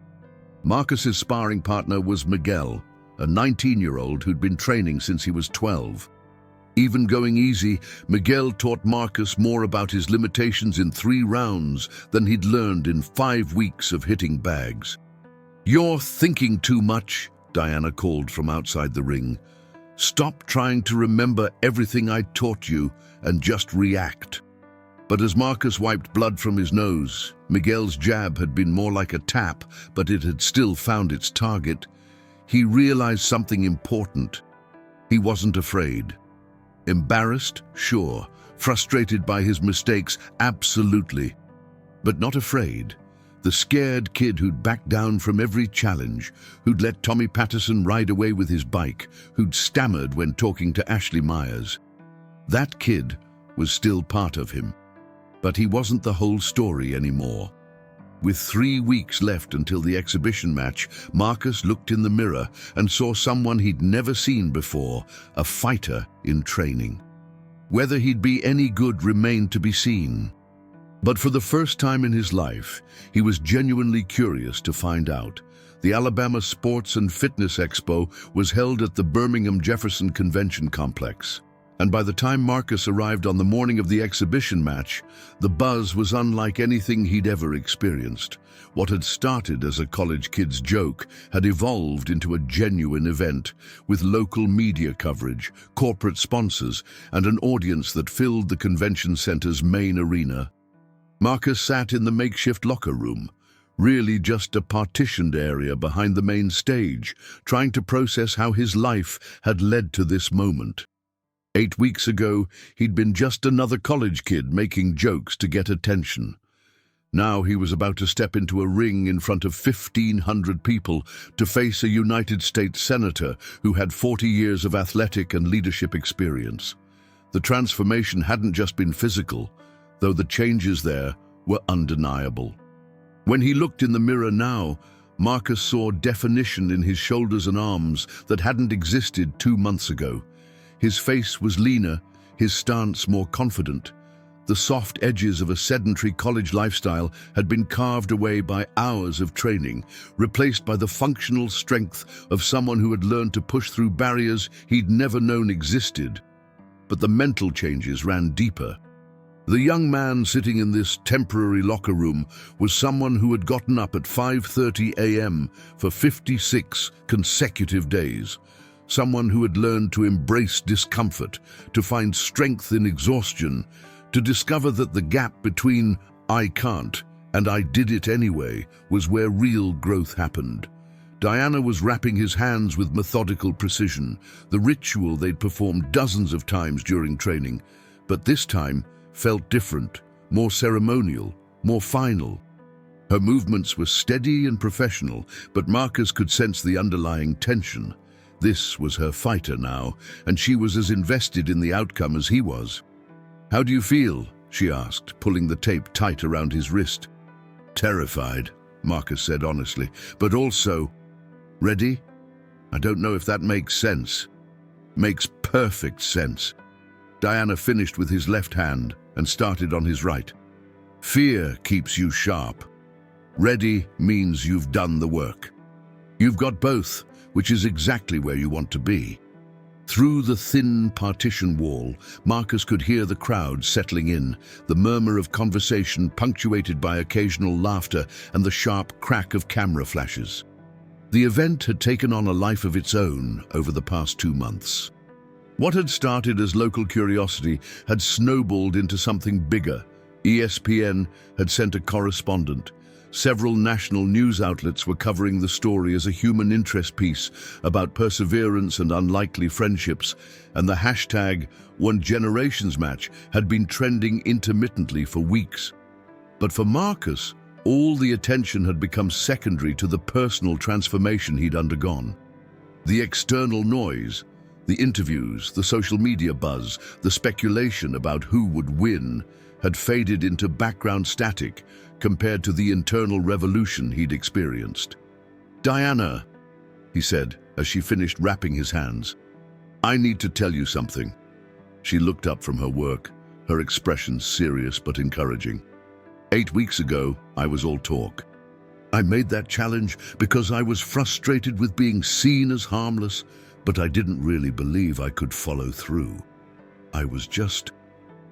Marcus's sparring partner was Miguel, a 19-year-old who'd been training since he was 12. Even going easy, Miguel taught Marcus more about his limitations in 3 rounds than he'd learned in 5 weeks of hitting bags. "You're thinking too much," Diana called from outside the ring. "Stop trying to remember everything I taught you and just react." But as Marcus wiped blood from his nose, Miguel's jab had been more like a tap, but it had still found its target. He realized something important. He wasn't afraid. Embarrassed? Sure. Frustrated by his mistakes? Absolutely. But not afraid. The scared kid who'd backed down from every challenge, who'd let Tommy Patterson ride away with his bike, who'd stammered when talking to Ashley Myers. That kid was still part of him. But he wasn't the whole story anymore. With 3 weeks left until the exhibition match, Marcus looked in the mirror and saw someone he'd never seen before, a fighter in training. Whether he'd be any good remained to be seen. But for the first time in his life, he was genuinely curious to find out. The Alabama Sports and Fitness Expo was held at the Birmingham Jefferson Convention Complex. And by the time Marcus arrived on the morning of the exhibition match, the buzz was unlike anything he'd ever experienced. What had started as a college kid's joke had evolved into a genuine event, with local media coverage, corporate sponsors, and an audience that filled the convention center's main arena. Marcus sat in the makeshift locker room, really just a partitioned area behind the main stage, trying to process how his life had led to this moment. 8 weeks ago, he'd been just another college kid making jokes to get attention. Now he was about to step into a ring in front of 1,500 people to face a United States senator who had 40 years of athletic and leadership experience. The transformation hadn't just been physical, though the changes there were undeniable. When he looked in the mirror now, Marcus saw definition in his shoulders and arms that hadn't existed 2 months ago. His face was leaner, his stance more confident. The soft edges of a sedentary college lifestyle had been carved away by hours of training, replaced by the functional strength of someone who had learned to push through barriers he'd never known existed. But the mental changes ran deeper. The young man sitting in this temporary locker room was someone who had gotten up at 5:30 a.m. for 56 consecutive days. Someone who had learned to embrace discomfort, to find strength in exhaustion, to discover that the gap between "I can't" and "I did it anyway" was where real growth happened. Diana was wrapping his hands with methodical precision, the ritual they'd performed dozens of times during training, but this time felt different, more ceremonial, more final. Her movements were steady and professional, but Marcus could sense the underlying tension. This was her fighter now, and she was as invested in the outcome as he was. "How do you feel?" she asked, pulling the tape tight around his wrist. "Terrified," Marcus said honestly, "but also ready. I don't know if that makes sense." "Makes perfect sense." Diana finished with his left hand and started on his right. "Fear keeps you sharp. Ready means you've done the work. You've got both, which is exactly where you want to be." Through the thin partition wall, Marcus could hear the crowd settling in, the murmur of conversation punctuated by occasional laughter and the sharp crack of camera flashes. The event had taken on a life of its own over the past 2 months. What had started as local curiosity had snowballed into something bigger. ESPN had sent a correspondent. Several national news outlets were covering the story as a human interest piece about perseverance and unlikely friendships, and the hashtag #OneGenerations had been trending intermittently for weeks. But for Marcus, all the attention had become secondary to the personal transformation he'd undergone. The external noise, the interviews, the social media buzz, the speculation about who would win had faded into background static compared to the internal revolution he'd experienced. "Diana," he said as she finished wrapping his hands, "I need to tell you something." She looked up from her work, her expression serious but encouraging. 8 weeks ago, I was all talk. I made that challenge because I was frustrated with being seen as harmless, but I didn't really believe I could follow through. I was just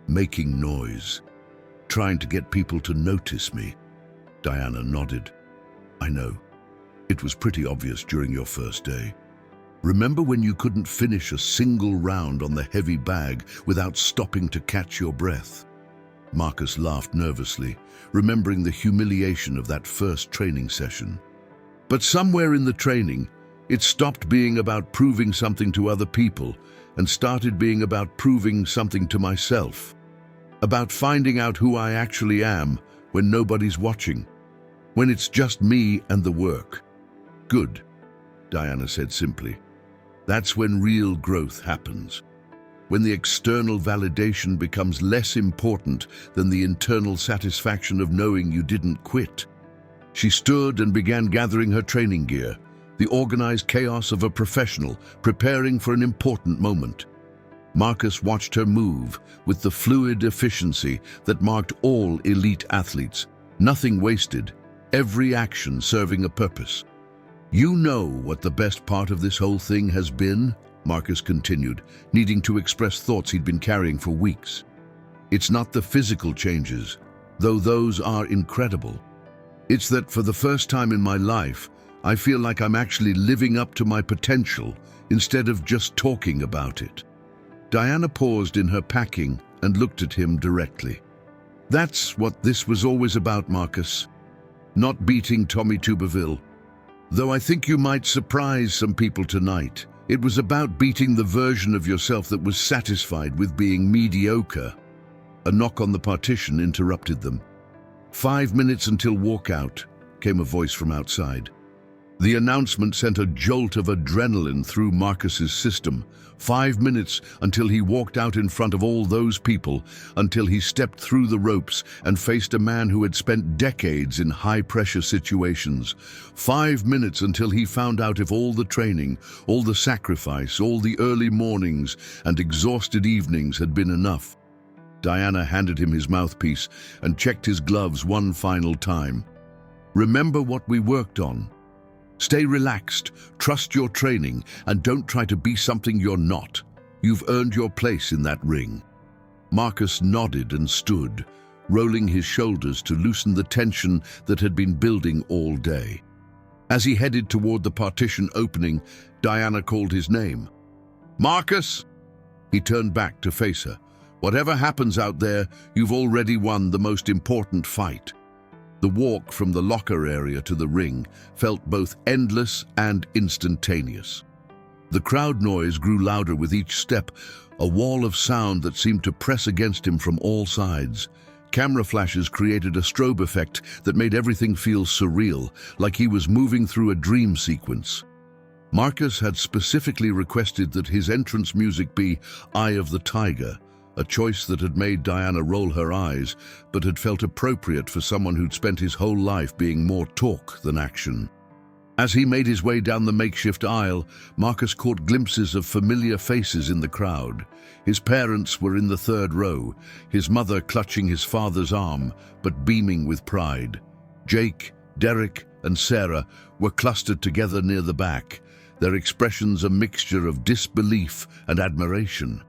making noise, trying to get people to notice me. Diana nodded. "I know. It was pretty obvious during your first day. Remember when you couldn't finish a single round on the heavy bag without stopping to catch your breath?" Marcus laughed nervously, remembering the humiliation of that first training session. But somewhere in the training, it stopped being about proving something to other people and started being about proving something to myself. About finding out who I actually am when nobody's watching, when it's just me and the work. "Good," Diana said simply. "That's when real growth happens. When the external validation becomes less important than the internal satisfaction of knowing you didn't quit." She stood and began gathering her training gear, the organized chaos of a professional preparing for an important moment. Marcus watched her move with the fluid efficiency that marked all elite athletes. Nothing wasted, every action serving a purpose. "You know what the best part of this whole thing has been?" Marcus continued, needing to express thoughts he'd been carrying for weeks. "It's not the physical changes, though those are incredible. It's that for the first time in my life, I feel like I'm actually living up to my potential instead of just talking about it." Diana paused in her packing and looked at him directly. That's what this was always about, Marcus. Not beating Tommy Tuberville. Though I think you might surprise some people tonight. It was about beating the version of yourself that was satisfied with being mediocre. A knock on the partition interrupted them. 5 minutes until walkout, came a voice from outside. The announcement sent a jolt of adrenaline through Marcus's system. 5 minutes until he walked out in front of all those people, until he stepped through the ropes and faced a man who had spent decades in high-pressure situations. 5 minutes until he found out if all the training, all the sacrifice, all the early mornings and exhausted evenings had been enough. Diana handed him his mouthpiece and checked his gloves one final time. Remember what we worked on. Stay relaxed, trust your training, and don't try to be something you're not. You've earned your place in that ring. Marcus nodded and stood, rolling his shoulders to loosen the tension that had been building all day. As he headed toward the partition opening, Diana called his name. "Marcus!" He turned back to face her. "Whatever happens out there, you've already won the most important fight." The walk from the locker area to the ring felt both endless and instantaneous. The crowd noise grew louder with each step, a wall of sound that seemed to press against him from all sides. Camera flashes created a strobe effect that made everything feel surreal, like he was moving through a dream sequence. Marcus had specifically requested that his entrance music be Eye of the Tiger, a choice that had made Diana roll her eyes, but had felt appropriate for someone who'd spent his whole life being more talk than action. As he made his way down the makeshift aisle, Marcus caught glimpses of familiar faces in the crowd. His parents were in the third row, his mother clutching his father's arm, but beaming with pride. Jake, Derek, and Sarah were clustered together near the back, their expressions a mixture of disbelief and admiration.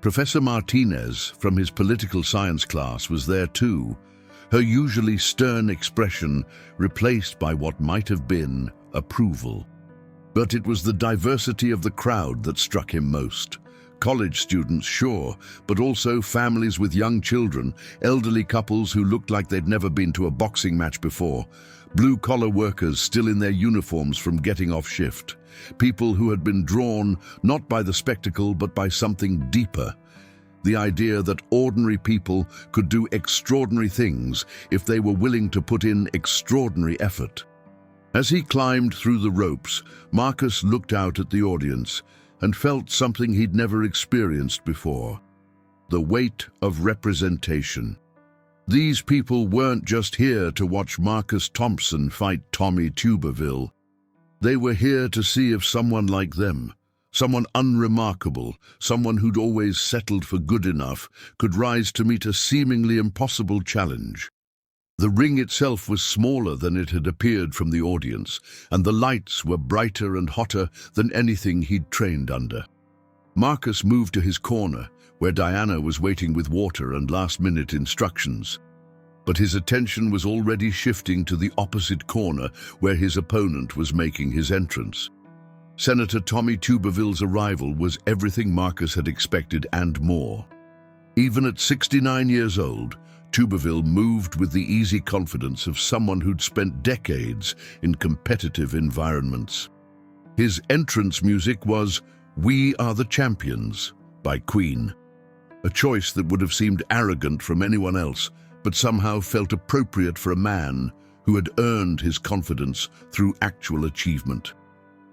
Professor Martinez, from his political science class, was there too, her usually stern expression replaced by what might have been approval. But it was the diversity of the crowd that struck him most. College students, sure, but also families with young children, elderly couples who looked like they'd never been to a boxing match before, blue-collar workers still in their uniforms from getting off shift, people who had been drawn not by the spectacle but by something deeper, the idea that ordinary people could do extraordinary things if they were willing to put in extraordinary effort. As he climbed through the ropes, Marcus looked out at the audience and felt something he'd never experienced before: the weight of representation. These people weren't just here to watch Marcus Thompson fight Tommy Tuberville. They were here to see if someone like them, someone unremarkable, someone who'd always settled for good enough, could rise to meet a seemingly impossible challenge. The ring itself was smaller than it had appeared from the audience, and the lights were brighter and hotter than anything he'd trained under. Marcus moved to his corner, where Diana was waiting with water and last-minute instructions. But his attention was already shifting to the opposite corner, where his opponent was making his entrance. Senator Tommy Tuberville's arrival was everything Marcus had expected and more. Even at 69 years old, Tuberville moved with the easy confidence of someone who'd spent decades in competitive environments. His entrance music was "We Are the Champions" by Queen, a choice that would have seemed arrogant from anyone else, but somehow felt appropriate for a man who had earned his confidence through actual achievement.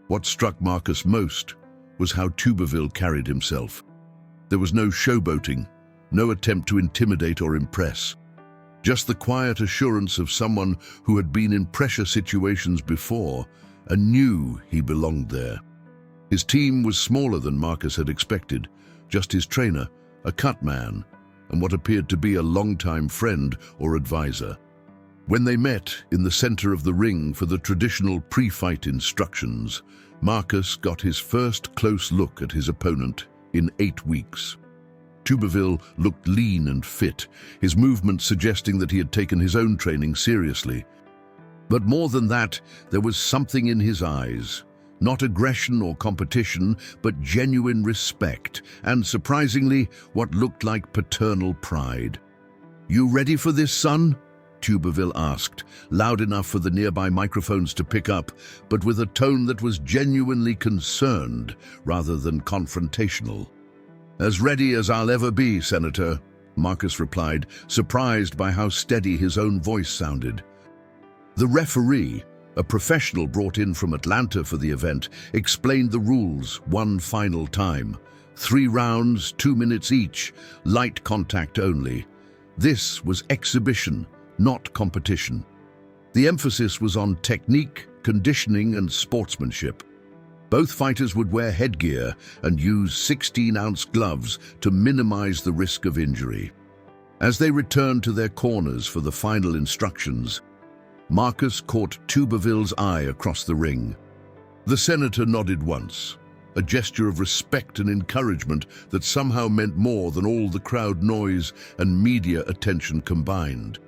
What struck Marcus most was how Tuberville carried himself. There was no showboating, no attempt to intimidate or impress. Just the quiet assurance of someone who had been in pressure situations before and knew he belonged there. His team was smaller than Marcus had expected, just his trainer, a cut man, and what appeared to be a longtime friend or advisor. When they met in the center of the ring for the traditional pre-fight instructions, Marcus got his first close look at his opponent in 8 weeks. Tuberville looked lean and fit, his movements suggesting that he had taken his own training seriously. But more than that, there was something in his eyes. Not aggression or competition, but genuine respect, and surprisingly, what looked like paternal pride. "You ready for this, son?" Tuberville asked, loud enough for the nearby microphones to pick up, but with a tone that was genuinely concerned rather than confrontational. "As ready as I'll ever be, Senator," Marcus replied, surprised by how steady his own voice sounded. The referee, a professional brought in from Atlanta for the event, explained the rules one final time. 3 rounds, 2 minutes each, light contact only. This was exhibition, not competition. The emphasis was on technique, conditioning, and sportsmanship. Both fighters would wear headgear and use 16-ounce gloves to minimize the risk of injury. As they returned to their corners for the final instructions, Marcus caught Tuberville's eye across the ring. The senator nodded once, a gesture of respect and encouragement that somehow meant more than all the crowd noise and media attention combined.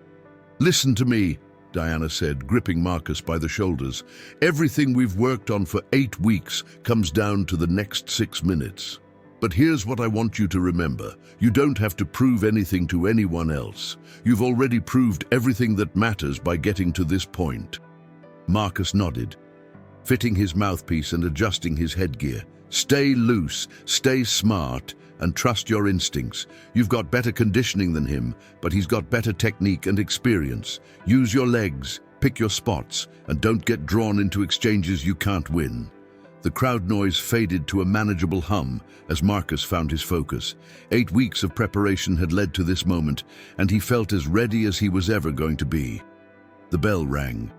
"Listen to me," Diana said, gripping Marcus by the shoulders. "Everything we've worked on for 8 weeks comes down to the next 6 minutes. But here's what I want you to remember. You don't have to prove anything to anyone else. You've already proved everything that matters by getting to this point." Marcus nodded, fitting his mouthpiece and adjusting his headgear. "Stay loose, stay smart, and trust your instincts. You've got better conditioning than him, but he's got better technique and experience. Use your legs, pick your spots, and don't get drawn into exchanges you can't win." The crowd noise faded to a manageable hum as Marcus found his focus. 8 weeks of preparation had led to this moment, and he felt as ready as he was ever going to be. The bell rang.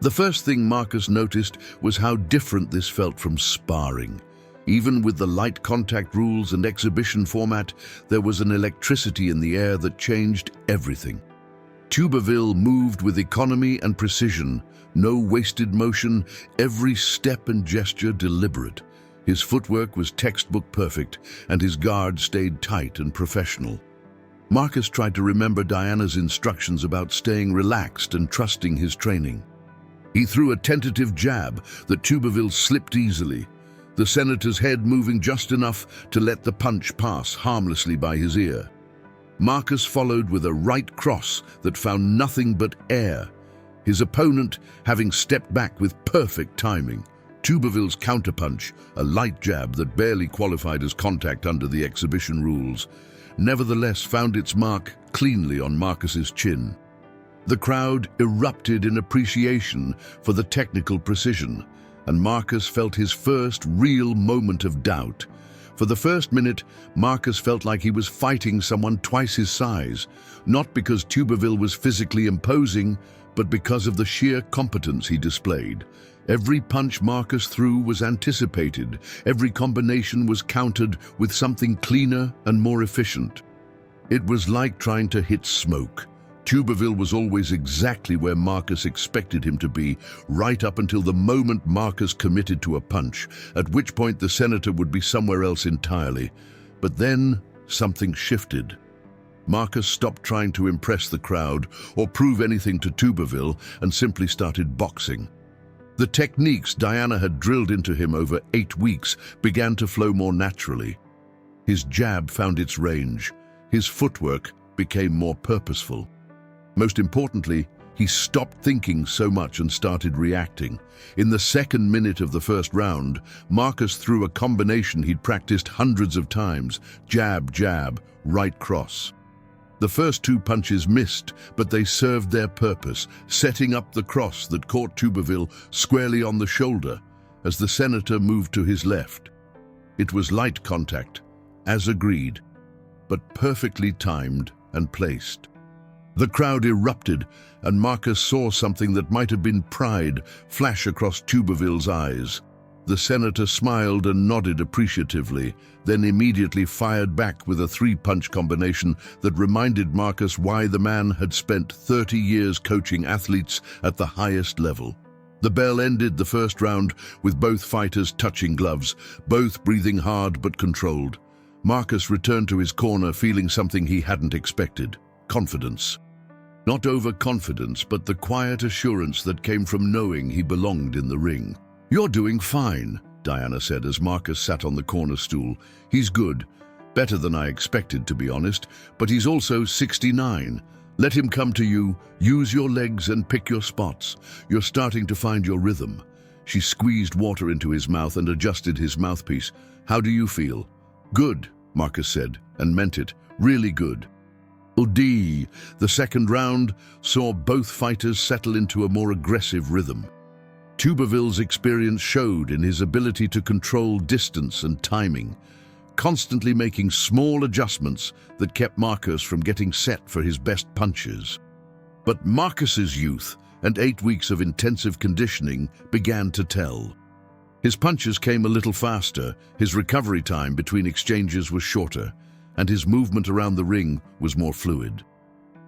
The first thing Marcus noticed was how different this felt from sparring. Even with the light contact rules and exhibition format, there was an electricity in the air that changed everything. Tuberville moved with economy and precision, no wasted motion, every step and gesture deliberate. His footwork was textbook perfect, and his guard stayed tight and professional. Marcus tried to remember Diana's instructions about staying relaxed and trusting his training. He threw a tentative jab that Tuberville slipped easily, the senator's head moving just enough to let the punch pass harmlessly by his ear. Marcus followed with a right cross that found nothing but air, his opponent having stepped back with perfect timing. Tuberville's counterpunch, a light jab that barely qualified as contact under the exhibition rules, nevertheless found its mark cleanly on Marcus's chin. The crowd erupted in appreciation for the technical precision, and Marcus felt his first real moment of doubt. For the first minute, Marcus felt like he was fighting someone twice his size, not because Tuberville was physically imposing, but because of the sheer competence he displayed. Every punch Marcus threw was anticipated, every combination was countered with something cleaner and more efficient. It was like trying to hit smoke. Tuberville was always exactly where Marcus expected him to be, right up until the moment Marcus committed to a punch, at which point the senator would be somewhere else entirely. But then something shifted. Marcus stopped trying to impress the crowd or prove anything to Tuberville and simply started boxing. The techniques Diana had drilled into him over 8 weeks began to flow more naturally. His jab found its range. His footwork became more purposeful. Most importantly, he stopped thinking so much and started reacting. In the second minute of the first round, Marcus threw a combination he'd practiced hundreds of times: jab, jab, right cross. The first 2 punches missed, but they served their purpose, setting up the cross that caught Tuberville squarely on the shoulder as the senator moved to his left. It was light contact, as agreed, but perfectly timed and placed. The crowd erupted, and Marcus saw something that might have been pride flash across Tuberville's eyes. The senator smiled and nodded appreciatively, then immediately fired back with a 3-punch combination that reminded Marcus why the man had spent 30 years coaching athletes at the highest level. The bell ended the first round with both fighters touching gloves, both breathing hard but controlled. Marcus returned to his corner feeling something he hadn't expected: confidence. Not overconfidence, but the quiet assurance that came from knowing he belonged in the ring. "You're doing fine," Diana said as Marcus sat on the corner stool. "He's good, Better than I expected, to be honest, but he's also 69. Let him come to you, use your legs and pick your spots. You're starting to find your rhythm. She squeezed water into his mouth and adjusted his mouthpiece. How do you feel? Good, Marcus said, and meant it. Really good. The second round saw both fighters settle into a more aggressive rhythm. Tuberville's experience showed in his ability to control distance and timing, constantly making small adjustments that kept Marcus from getting set for his best punches. But Marcus's youth and 8 weeks of intensive conditioning began to tell. His punches came a little faster, his recovery time between exchanges was shorter, and his movement around the ring was more fluid.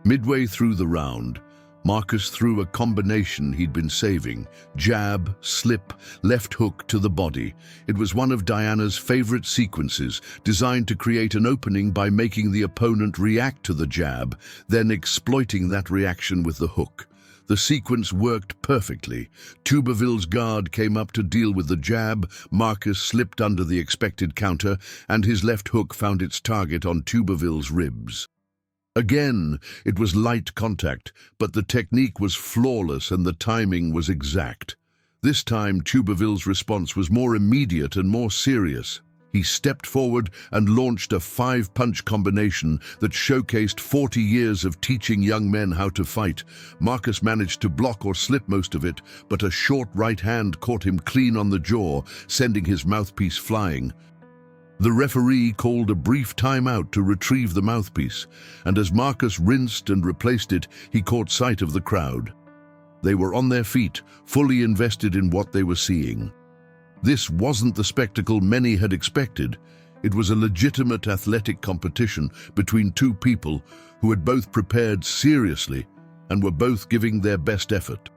Midway through the round, Marcus threw a combination he'd been saving: jab, slip, left hook to the body. It was one of Diana's favorite sequences, designed to create an opening by making the opponent react to the jab, then exploiting that reaction with the hook. The sequence worked perfectly. Tuberville's guard came up to deal with the jab, Marcus slipped under the expected counter, and his left hook found its target on Tuberville's ribs. Again, it was light contact, but the technique was flawless and the timing was exact. This time, Tuberville's response was more immediate and more serious. He stepped forward and launched a 5-punch combination that showcased 40 years of teaching young men how to fight. Marcus managed to block or slip most of it, but a short right hand caught him clean on the jaw, sending his mouthpiece flying. The referee called a brief timeout to retrieve the mouthpiece, and as Marcus rinsed and replaced it, he caught sight of the crowd. They were on their feet, fully invested in what they were seeing. This wasn't the spectacle many had expected. It was a legitimate athletic competition between two people who had both prepared seriously and were both giving their best effort.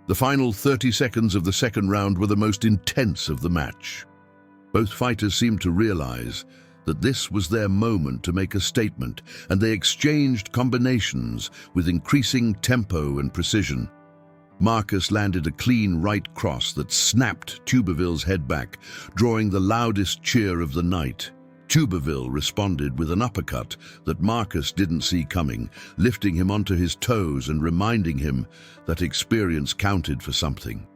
The final 30 seconds of the second round were the most intense of the match. Both fighters seemed to realize that this was their moment to make a statement, and they exchanged combinations with increasing tempo and precision. Marcus landed a clean right cross that snapped Tuberville's head back, drawing the loudest cheer of the night. Tuberville responded with an uppercut that Marcus didn't see coming, lifting him onto his toes and reminding him that experience counted for something.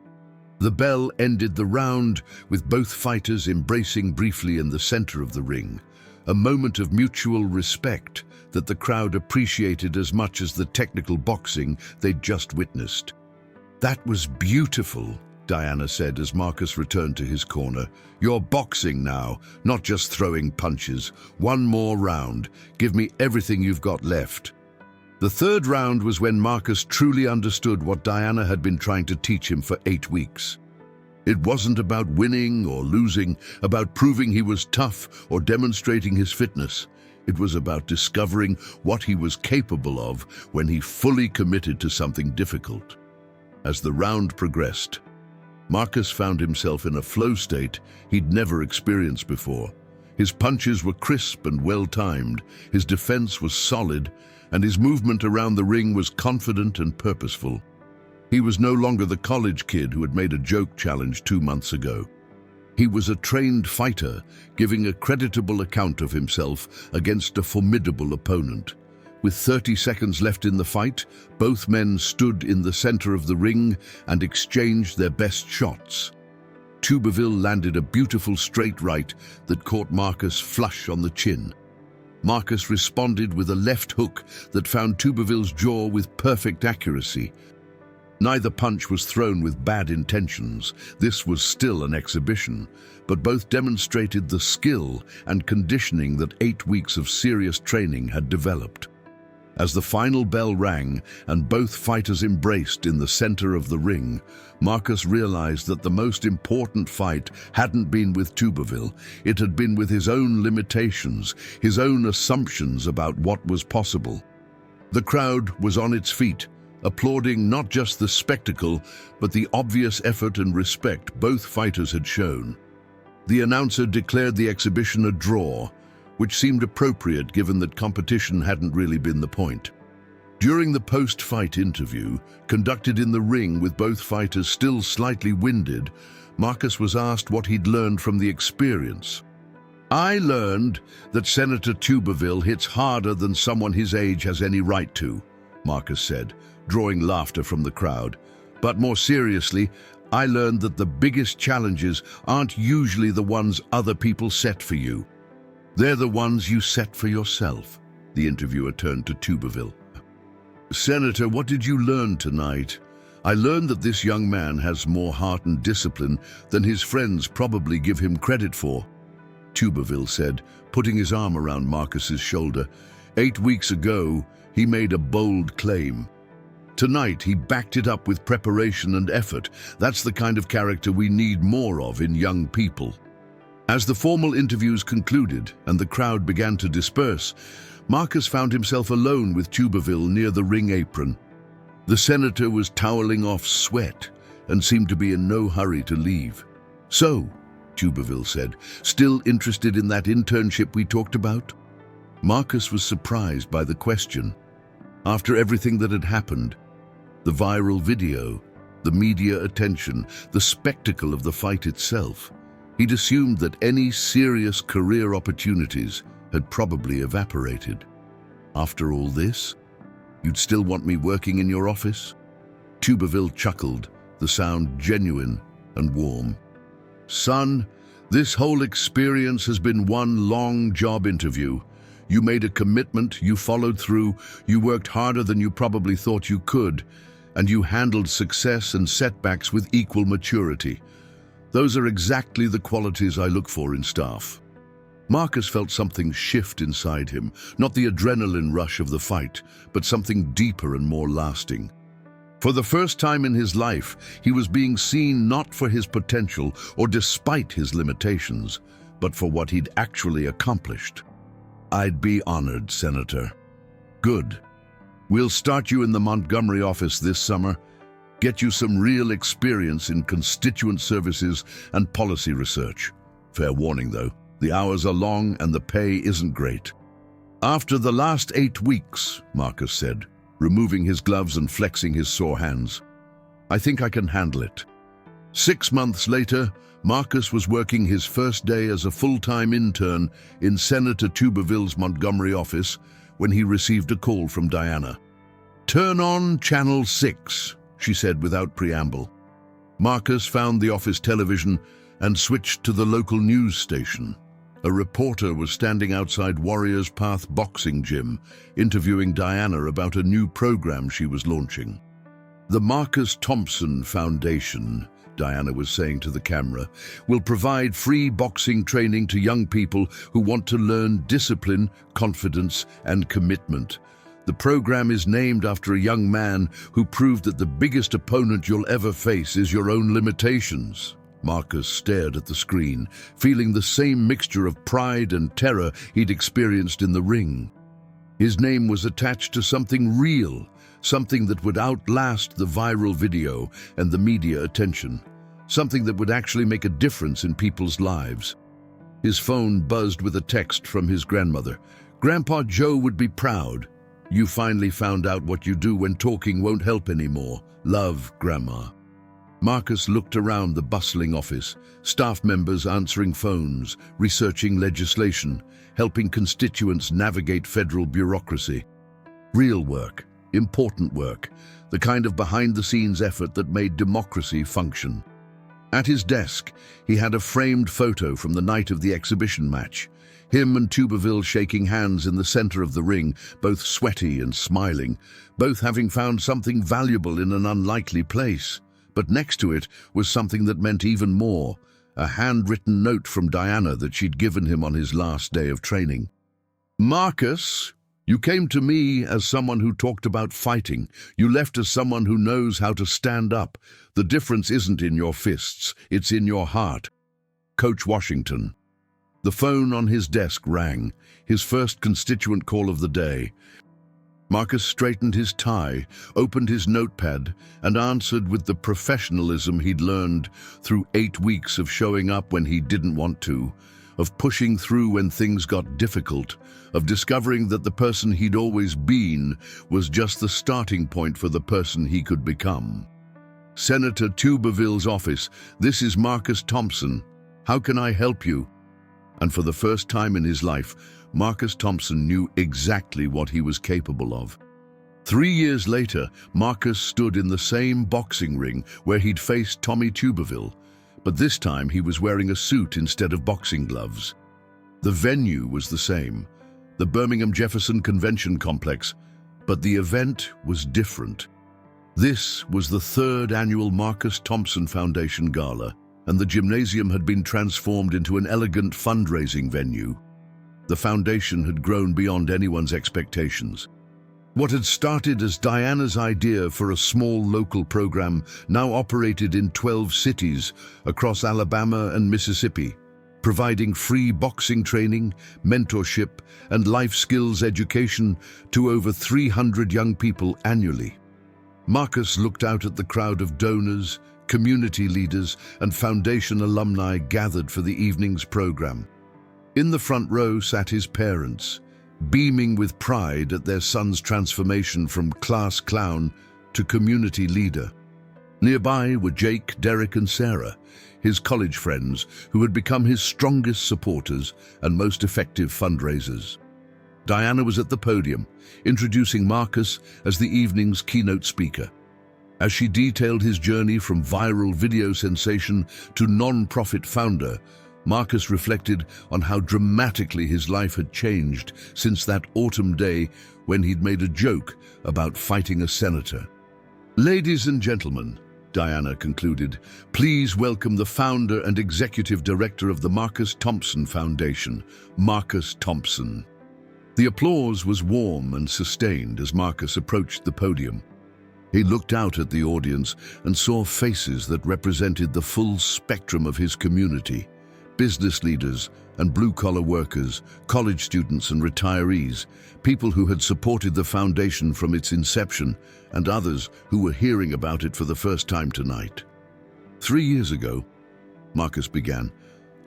The bell ended the round with both fighters embracing briefly in the center of the ring, a moment of mutual respect that the crowd appreciated as much as the technical boxing they'd just witnessed. "That was beautiful," Diana said as Marcus returned to his corner. "You're boxing now, not just throwing punches. One more round. Give me everything you've got left." The third round was when Marcus truly understood what Diana had been trying to teach him for 8 weeks. It wasn't about winning or losing, about proving he was tough or demonstrating his fitness. It was about discovering what he was capable of when he fully committed to something difficult. As the round progressed, Marcus found himself in a flow state he'd never experienced before. His punches were crisp and well-timed, his defense was solid, and his movement around the ring was confident and purposeful. He was no longer the college kid who had made a joke challenge 2 months ago. He was a trained fighter, giving a creditable account of himself against a formidable opponent. With 30 seconds left in the fight, both men stood in the center of the ring and exchanged their best shots. Tuberville landed a beautiful straight right that caught Marcus flush on the chin. Marcus responded with a left hook that found Tuberville's jaw with perfect accuracy. Neither punch was thrown with bad intentions. This was still an exhibition, but both demonstrated the skill and conditioning that 8 weeks of serious training had developed. As the final bell rang and both fighters embraced in the center of the ring, Marcus realized that the most important fight hadn't been with Tuberville. It had been with his own limitations, his own assumptions about what was possible. The crowd was on its feet, applauding not just the spectacle, but the obvious effort and respect both fighters had shown. The announcer declared the exhibition a draw, which seemed appropriate given that competition hadn't really been the point. During the post-fight interview, conducted in the ring with both fighters still slightly winded, Marcus was asked what he'd learned from the experience. I learned that Senator Tuberville hits harder than someone his age has any right to, Marcus said, drawing laughter from the crowd. But more seriously, I learned that the biggest challenges aren't usually the ones other people set for you. They're the ones you set for yourself. The interviewer turned to Tuberville. Senator, what did you learn tonight? I learned that this young man has more heart and discipline than his friends probably give him credit for, Tuberville said, putting his arm around Marcus's shoulder. 8 weeks ago, he made a bold claim. Tonight, he backed it up with preparation and effort. That's the kind of character we need more of in young people. As the formal interviews concluded and the crowd began to disperse, Marcus found himself alone with Tuberville near the ring apron. The senator was toweling off sweat and seemed to be in no hurry to leave. So, Tuberville said, still interested in that internship we talked about? Marcus was surprised by the question. After everything that had happened, the viral video, the media attention, the spectacle of the fight itself, he'd assumed that any serious career opportunities had probably evaporated. After all this, you'd still want me working in your office? Tuberville chuckled, the sound genuine and warm. Son, this whole experience has been one long job interview. You made a commitment, you followed through, you worked harder than you probably thought you could, and you handled success and setbacks with equal maturity. Those are exactly the qualities I look for in staff. Marcus felt something shift inside him, not the adrenaline rush of the fight, but something deeper and more lasting. For the first time in his life, he was being seen not for his potential or despite his limitations, but for what he'd actually accomplished. I'd be honored, Senator. Good. We'll start you in the Montgomery office this summer, get you some real experience in constituent services and policy research. Fair warning, though, the hours are long and the pay isn't great. After the last 8 weeks, Marcus said, removing his gloves and flexing his sore hands, I think I can handle it. 6 months later, Marcus was working his first day as a full-time intern in Senator Tuberville's Montgomery office when he received a call from Diana. Turn on Channel 6, she said without preamble. Marcus found the office television and switched to the local news station. A reporter was standing outside Warriors Path boxing gym, interviewing Diana about a new program she was launching. The Marcus Thompson Foundation, Diana was saying to the camera, will provide free boxing training to young people who want to learn discipline, confidence, and commitment. The program is named after a young man who proved that the biggest opponent you'll ever face is your own limitations. Marcus stared at the screen, feeling the same mixture of pride and terror he'd experienced in the ring. His name was attached to something real, something that would outlast the viral video and the media attention, something that would actually make a difference in people's lives. His phone buzzed with a text from his grandmother. Grandpa Joe would be proud. You finally found out what you do when talking won't help anymore. Love, Grandma. Marcus looked around the bustling office, staff members answering phones, researching legislation, helping constituents navigate federal bureaucracy. Real work, important work, the kind of behind-the-scenes effort that made democracy function. At his desk, he had a framed photo from the night of the exhibition match. Him and Tuberville shaking hands in the center of the ring, both sweaty and smiling, both having found something valuable in an unlikely place. But next to it was something that meant even more, a handwritten note from Diana that she'd given him on his last day of training. Marcus, you came to me as someone who talked about fighting. You left as someone who knows how to stand up. The difference isn't in your fists, it's in your heart. Coach Washington. The phone on his desk rang, his first constituent call of the day. Marcus straightened his tie, opened his notepad, and answered with the professionalism he'd learned through 8 weeks of showing up when he didn't want to, of pushing through when things got difficult, of discovering that the person he'd always been was just the starting point for the person he could become. Senator Tuberville's office, this is Marcus Thompson. How can I help you? And for the first time in his life, Marcus Thompson knew exactly what he was capable of. 3 years later, Marcus stood in the same boxing ring where he'd faced Tommy Tuberville, but this time he was wearing a suit instead of boxing gloves. The venue was the same, the Birmingham Jefferson Convention Complex, but the event was different. This was the third annual Marcus Thompson Foundation Gala, and the gymnasium had been transformed into an elegant fundraising venue. The foundation had grown beyond anyone's expectations. What had started as Diana's idea for a small local program now operated in 12 cities across Alabama and Mississippi, providing free boxing training, mentorship, and life skills education to over 300 young people annually. Marcus looked out at the crowd of donors, community leaders, and foundation alumni gathered for the evening's program. In the front row sat his parents, beaming with pride at their son's transformation from class clown to community leader. Nearby were Jake, Derek, and Sarah, his college friends who had become his strongest supporters and most effective fundraisers. Diana was at the podium, introducing Marcus as the evening's keynote speaker. As she detailed his journey from viral video sensation to non-profit founder, Marcus reflected on how dramatically his life had changed since that autumn day when he'd made a joke about fighting a senator. "Ladies and gentlemen," Diana concluded, "please welcome the founder and executive director of the Marcus Thompson Foundation, Marcus Thompson." The applause was warm and sustained as Marcus approached the podium. He looked out at the audience and saw faces that represented the full spectrum of his community: business leaders and blue-collar workers, college students and retirees, people who had supported the foundation from its inception, and others who were hearing about it for the first time tonight. 3 years ago, Marcus began,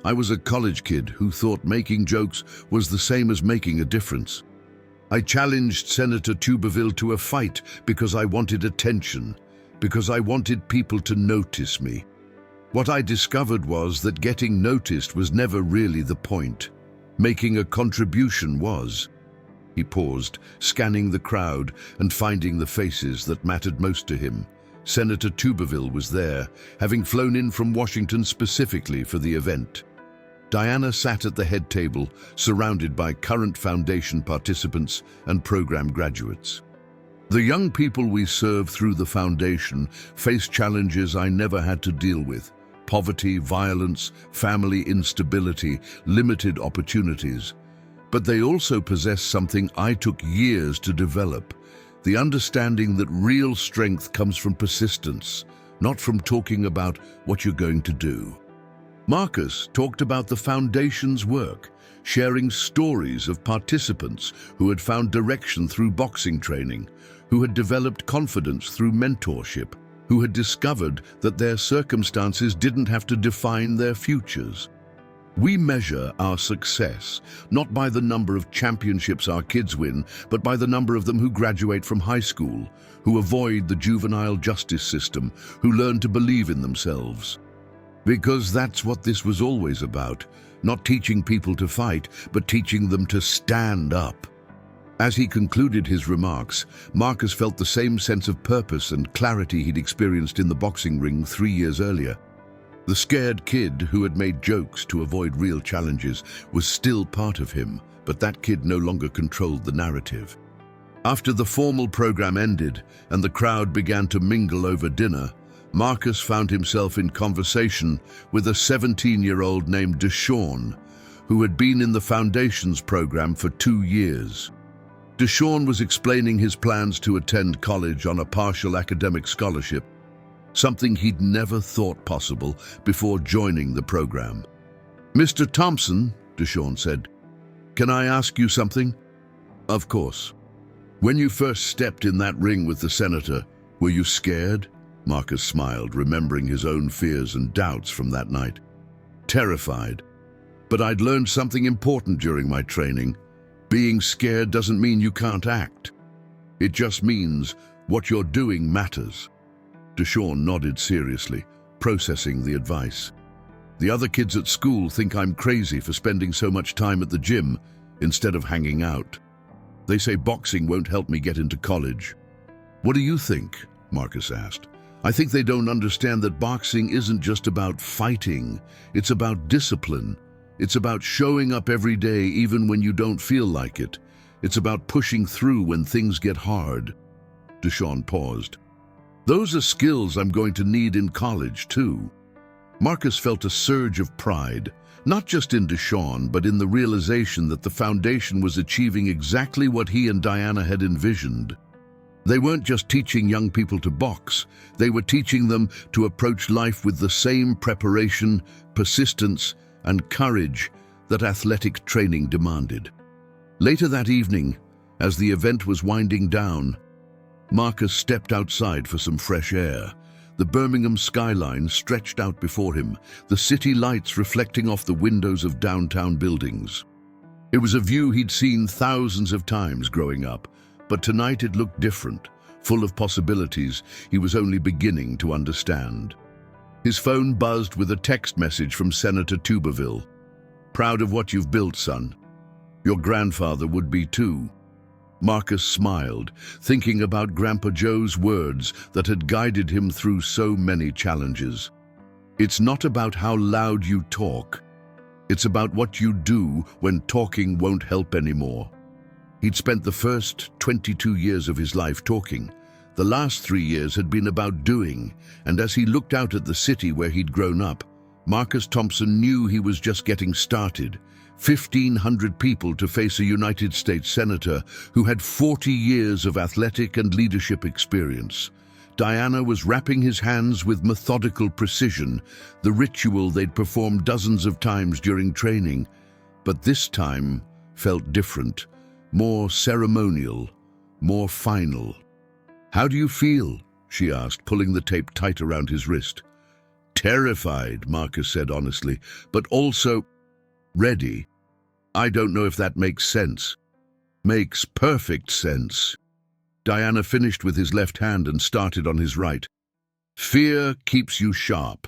I was a college kid who thought making jokes was the same as making a difference. I challenged Senator Tuberville to a fight because I wanted attention, because I wanted people to notice me. What I discovered was that getting noticed was never really the point. Making a contribution was. He paused, scanning the crowd and finding the faces that mattered most to him. Senator Tuberville was there, having flown in from Washington specifically for the event. Diana sat at the head table, surrounded by current foundation participants and program graduates. The young people we serve through the foundation face challenges I never had to deal with: poverty, violence, family instability, limited opportunities. But they also possess something I took years to develop: the understanding that real strength comes from persistence, not from talking about what you're going to do. Marcus talked about the foundation's work, sharing stories of participants who had found direction through boxing training, who had developed confidence through mentorship, who had discovered that their circumstances didn't have to define their futures. We measure our success not by the number of championships our kids win, but by the number of them who graduate from high school, who avoid the juvenile justice system, who learn to believe in themselves. Because that's what this was always about, not teaching people to fight, but teaching them to stand up. As he concluded his remarks, Marcus felt the same sense of purpose and clarity he'd experienced in the boxing ring 3 years earlier. The scared kid who had made jokes to avoid real challenges was still part of him, but that kid no longer controlled the narrative. After the formal program ended and the crowd began to mingle over dinner, Marcus found himself in conversation with a 17-year-old named Deshawn, who had been in the Foundation's program for 2 years. Deshawn was explaining his plans to attend college on a partial academic scholarship, something he'd never thought possible before joining the program. "Mr. Thompson," Deshawn said, "can I ask you something?" "Of course." "When you first stepped in that ring with the senator, were you scared?" Marcus smiled, remembering his own fears and doubts from that night. "Terrified. But I'd learned something important during my training. Being scared doesn't mean you can't act. It just means what you're doing matters." Deshawn nodded seriously, processing the advice. The other kids at school think I'm crazy for spending so much time at the gym instead of hanging out. They say boxing won't help me get into college. What do you think? Marcus asked. I think they don't understand that boxing isn't just about fighting. It's about discipline. It's about showing up every day even when you don't feel like it. It's about pushing through when things get hard. Deshawn paused. Those are skills I'm going to need in college, too. Marcus felt a surge of pride, not just in Deshawn, but in the realization that the foundation was achieving exactly what he and Diana had envisioned. They weren't just teaching young people to box, they were teaching them to approach life with the same preparation, persistence, and courage that athletic training demanded. Later that evening, as the event was winding down, Marcus stepped outside for some fresh air. The Birmingham skyline stretched out before him, the city lights reflecting off the windows of downtown buildings. It was a view he'd seen thousands of times growing up, but tonight it looked different, full of possibilities he was only beginning to understand. His phone buzzed with a text message from Senator Tuberville. Proud of what you've built, son. Your grandfather would be too. Marcus smiled, thinking about Grandpa Joe's words that had guided him through so many challenges. It's not about how loud you talk. It's about what you do when talking won't help anymore. He'd spent the first 22 years of his life talking. The last 3 years had been about doing, and as he looked out at the city where he'd grown up, Marcus Thompson knew he was just getting started. 1,500 people to face a United States senator who had 40 years of athletic and leadership experience. Diana was wrapping his hands with methodical precision, the ritual they'd performed dozens of times during training. But this time felt different, more ceremonial, more final. How do you feel? She asked, pulling the tape tight around his wrist. Terrified, Marcus said honestly, but also ready. I don't know if that makes sense. Makes perfect sense. Diana finished with his left hand and started on his right. Fear keeps you sharp.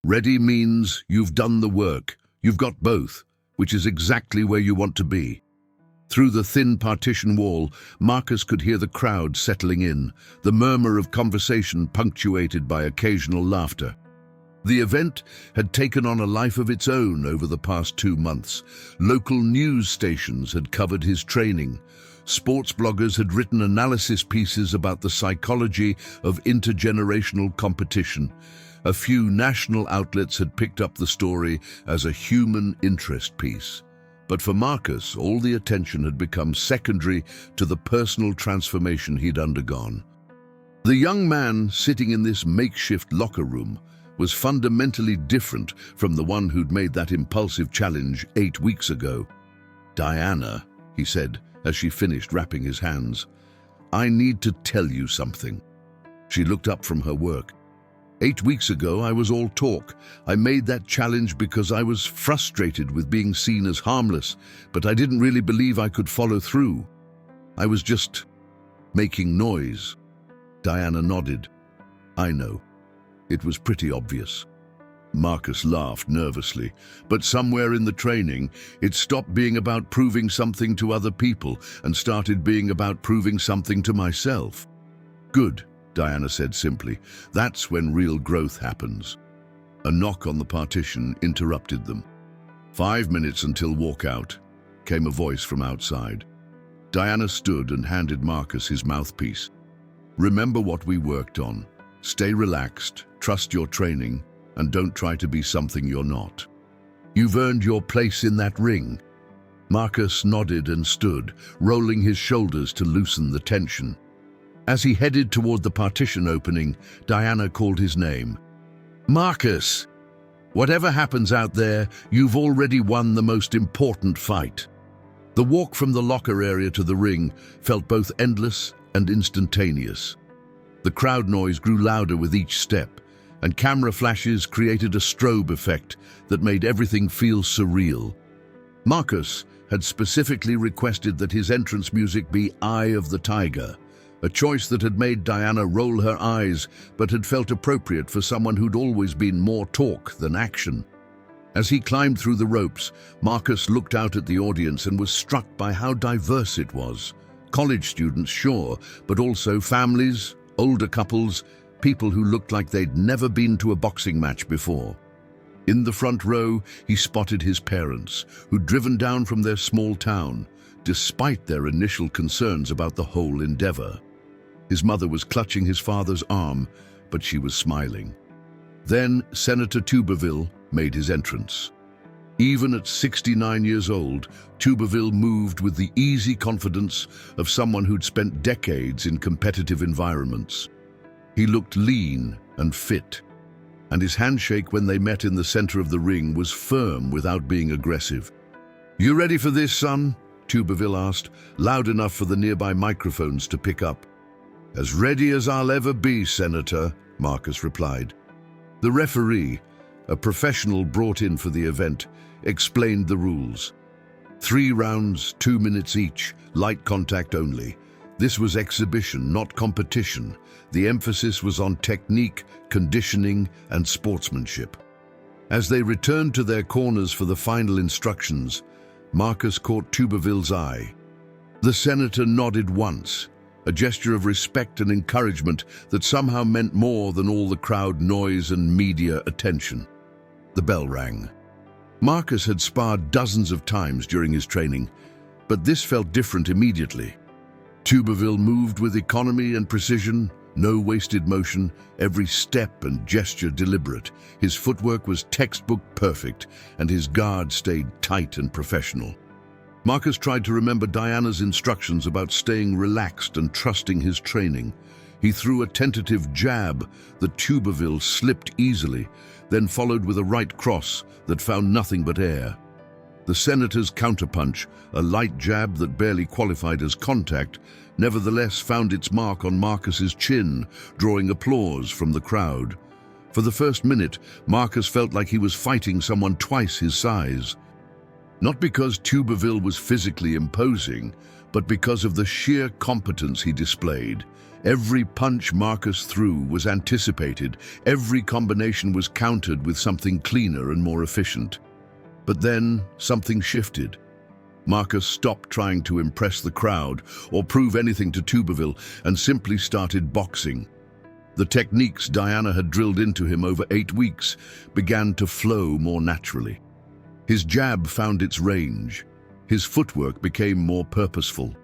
Ready means you've done the work. You've got both, which is exactly where you want to be. Through the thin partition wall, Marcus could hear the crowd settling in, the murmur of conversation punctuated by occasional laughter. The event had taken on a life of its own over the past 2 months. Local news stations had covered his training. Sports bloggers had written analysis pieces about the psychology of intergenerational competition. A few national outlets had picked up the story as a human interest piece. But for Marcus, all the attention had become secondary to the personal transformation he'd undergone. The young man sitting in this makeshift locker room was fundamentally different from the one who'd made that impulsive challenge 8 weeks ago. Diana, he said as she finished wrapping his hands, I need to tell you something. She looked up from her work. 8 weeks ago, I was all talk. I made that challenge because I was frustrated with being seen as harmless, but I didn't really believe I could follow through. I was just making noise. Diana nodded. I know. It was pretty obvious. Marcus laughed nervously, but somewhere in the training, it stopped being about proving something to other people and started being about proving something to myself. Good, Diana said simply. That's when real growth happens. A knock on the partition interrupted them. 5 minutes until walkout, came a voice from outside. Diana stood and handed Marcus his mouthpiece. Remember what we worked on. Stay relaxed, trust your training, and don't try to be something you're not. You've earned your place in that ring. Marcus nodded and stood, rolling his shoulders to loosen the tension. As he headed toward the partition opening, Diana called his name. Marcus! Whatever happens out there, you've already won the most important fight. The walk from the locker area to the ring felt both endless and instantaneous. The crowd noise grew louder with each step, and camera flashes created a strobe effect that made everything feel surreal. Marcus had specifically requested that his entrance music be Eye of the Tiger, a choice that had made Diana roll her eyes but had felt appropriate for someone who'd always been more talk than action. As he climbed through the ropes, Marcus looked out at the audience and was struck by how diverse it was. College students, sure, but also families, older couples, people who looked like they'd never been to a boxing match before. In the front row, he spotted his parents, who'd driven down from their small town, despite their initial concerns about the whole endeavor. His mother was clutching his father's arm, but she was smiling. Then Senator Tuberville made his entrance. Even at 69 years old, Tuberville moved with the easy confidence of someone who'd spent decades in competitive environments. He looked lean and fit, and his handshake when they met in the center of the ring was firm without being aggressive. "You ready for this, son?" Tuberville asked, loud enough for the nearby microphones to pick up. "As ready as I'll ever be, Senator," Marcus replied. The referee, a professional brought in for the event, explained the rules. 3 rounds, 2 minutes each, light contact only. This was exhibition, not competition. The emphasis was on technique, conditioning, and sportsmanship. As they returned to their corners for the final instructions, Marcus caught Tuberville's eye. The senator nodded once, a gesture of respect and encouragement that somehow meant more than all the crowd noise and media attention. The bell rang. Marcus had sparred dozens of times during his training, but this felt different immediately. Tuberville moved with economy and precision, no wasted motion, every step and gesture deliberate. His footwork was textbook perfect, and his guard stayed tight and professional. Marcus tried to remember Diana's instructions about staying relaxed and trusting his training. He threw a tentative jab that Tuberville slipped easily, then followed with a right cross that found nothing but air. The senator's counterpunch, a light jab that barely qualified as contact, nevertheless found its mark on Marcus's chin, drawing applause from the crowd. For the first minute, Marcus felt like he was fighting someone twice his size. Not because Tuberville was physically imposing, but because of the sheer competence he displayed. Every punch Marcus threw was anticipated, every combination was countered with something cleaner and more efficient. But then something shifted. Marcus stopped trying to impress the crowd or prove anything to Tuberville and simply started boxing. The techniques Diana had drilled into him over 8 weeks began to flow more naturally. His jab found its range. His footwork became more purposeful.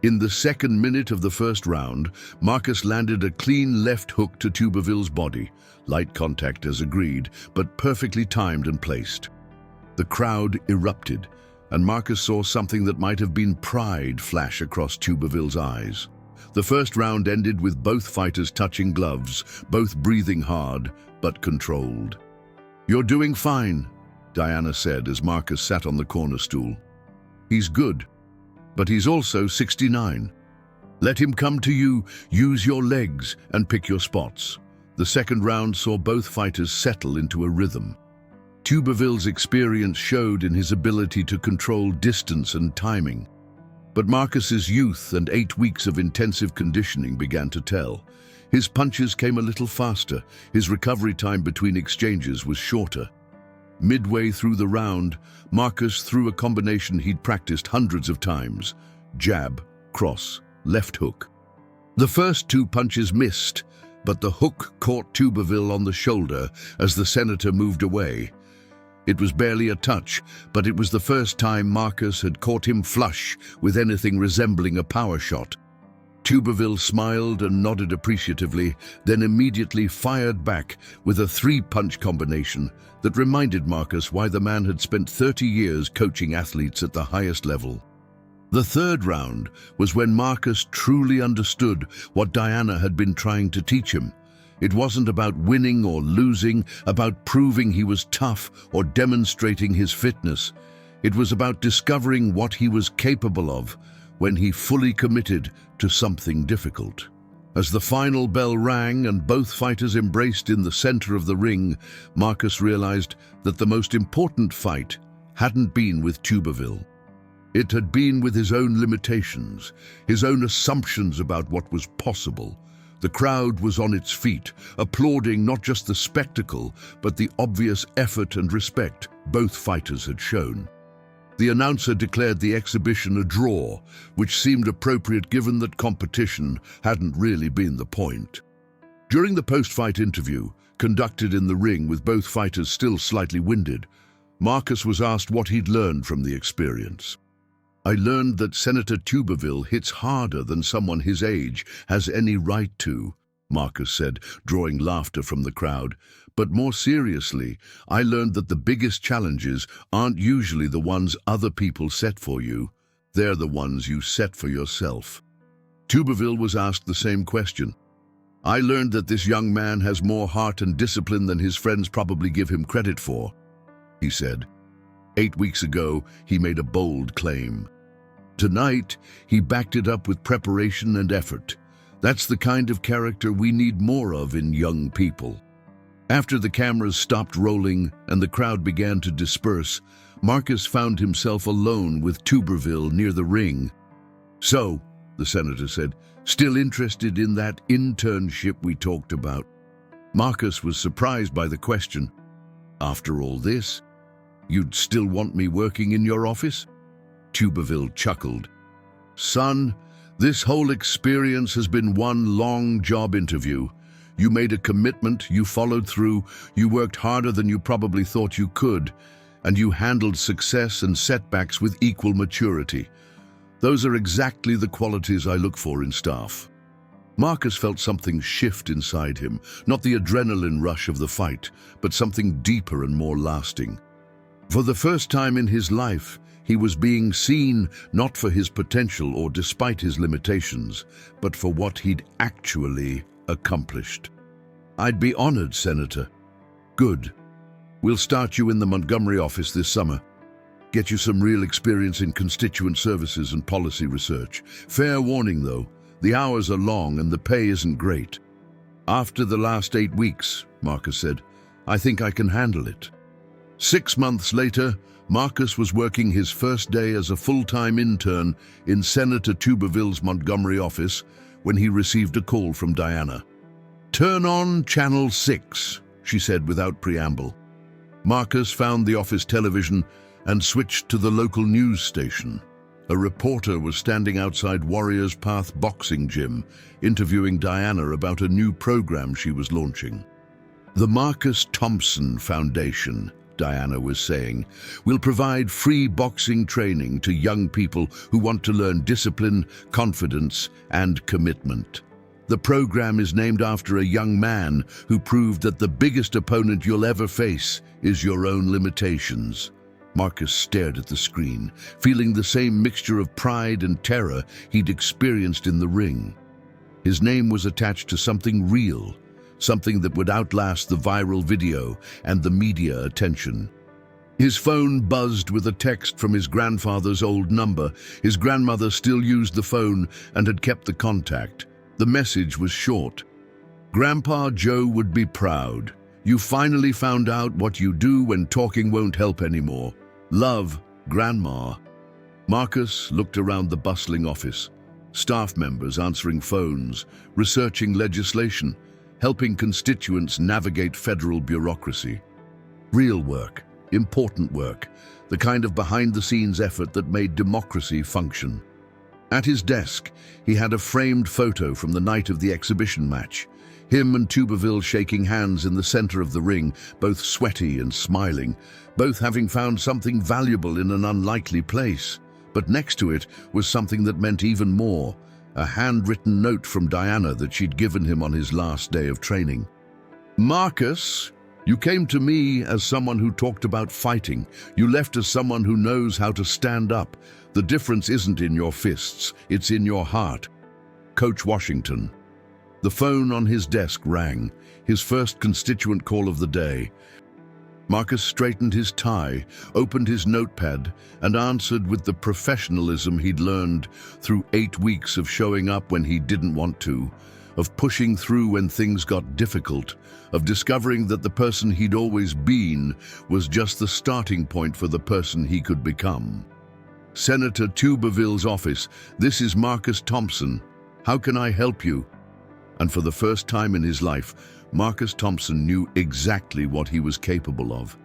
In the second minute of the first round, Marcus landed a clean left hook to Tuberville's body, light contact as agreed, but perfectly timed and placed. The crowd erupted, and Marcus saw something that might have been pride flash across Tuberville's eyes. The first round ended with both fighters touching gloves, both breathing hard, but controlled. "You're doing fine," Diana said as Marcus sat on the corner stool. "He's good, but he's also 69. Let him come to you, use your legs, and pick your spots." The second round saw both fighters settle into a rhythm. Tuberville's experience showed in his ability to control distance and timing. But Marcus's youth and 8 weeks of intensive conditioning began to tell. His punches came a little faster, his recovery time between exchanges was shorter. Midway through the round, Marcus threw a combination he'd practiced hundreds of times: jab, cross, left hook. The first 2 punches missed, but the hook caught Tuberville on the shoulder as the senator moved away. It was barely a touch, but it was the first time Marcus had caught him flush with anything resembling a power shot. Tuberville smiled and nodded appreciatively, then immediately fired back with a 3-punch combination that reminded Marcus why the man had spent 30 years coaching athletes at the highest level. The third round was when Marcus truly understood what Diana had been trying to teach him. It wasn't about winning or losing, about proving he was tough or demonstrating his fitness. It was about discovering what he was capable of when he fully committed to something difficult. As the final bell rang and both fighters embraced in the center of the ring, Marcus realized that the most important fight hadn't been with Tuberville. It had been with his own limitations, his own assumptions about what was possible. The crowd was on its feet, applauding not just the spectacle, but the obvious effort and respect both fighters had shown. The announcer declared the exhibition a draw, which seemed appropriate given that competition hadn't really been the point. During the post-fight interview, conducted in the ring with both fighters still slightly winded, Marcus was asked what he'd learned from the experience. "I learned that Senator Tuberville hits harder than someone his age has any right to," Marcus said, drawing laughter from the crowd. "But more seriously, I learned that the biggest challenges aren't usually the ones other people set for you. They're the ones you set for yourself." Tuberville was asked the same question. "I learned that this young man has more heart and discipline than his friends probably give him credit for," he said. 8 weeks ago, he made a bold claim. Tonight, he backed it up with preparation and effort. That's the kind of character we need more of in young people. After the cameras stopped rolling and the crowd began to disperse, Marcus found himself alone with Tuberville near the ring. "So," the senator said, "still interested in that internship we talked about?" Marcus was surprised by the question. "After all this, you'd still want me working in your office?" Tuberville chuckled. "Son, this whole experience has been one long job interview. You made a commitment, you followed through, you worked harder than you probably thought you could, and you handled success and setbacks with equal maturity. Those are exactly the qualities I look for in staff." Marcus felt something shift inside him, not the adrenaline rush of the fight, but something deeper and more lasting. For the first time in his life, he was being seen not for his potential or despite his limitations, but for what he'd actually accomplished. "I'd be honored, Senator." "Good. We'll start you in the Montgomery office this summer. Get you some real experience in constituent services and policy research. Fair warning, though, the hours are long and the pay isn't great." "After the last 8 weeks," Marcus said, "I think I can handle it." 6 months later, Marcus was working his first day as a full-time intern in Senator Tuberville's Montgomery office when he received a call from Diana. "Turn on Channel 6, she said without preamble. Marcus found the office television and switched to the local news station. A reporter was standing outside Warriors Path boxing gym, interviewing Diana about a new program she was launching. "The Marcus Thompson Foundation," Diana was saying, "will provide free boxing training to young people who want to learn discipline, confidence, and commitment. The program is named after a young man who proved that the biggest opponent you'll ever face is your own limitations." Marcus stared at the screen, feeling the same mixture of pride and terror he'd experienced in the ring. His name was attached to something real, something that would outlast the viral video and the media attention. His phone buzzed with a text from his grandfather's old number. His grandmother still used the phone and had kept the contact. The message was short. "Grandpa Joe would be proud. You finally found out what you do when talking won't help anymore. Love, Grandma." Marcus looked around the bustling office. Staff members answering phones, researching legislation, helping constituents navigate federal bureaucracy. Real work, important work, the kind of behind-the-scenes effort that made democracy function. At his desk, he had a framed photo from the night of the exhibition match. Him and Tuberville shaking hands in the center of the ring, both sweaty and smiling, both having found something valuable in an unlikely place. But next to it was something that meant even more, a handwritten note from Diana that she'd given him on his last day of training. "Marcus, you came to me as someone who talked about fighting. You left as someone who knows how to stand up. The difference isn't in your fists, it's in your heart. Coach Washington." The phone on his desk rang, his first constituent call of the day. Marcus straightened his tie, opened his notepad, and answered with the professionalism he'd learned through 8 weeks of showing up when he didn't want to, of pushing through when things got difficult, of discovering that the person he'd always been was just the starting point for the person he could become. "Senator Tuberville's office, this is Marcus Thompson. How can I help you?" And for the first time in his life, Marcus Thompson knew exactly what he was capable of.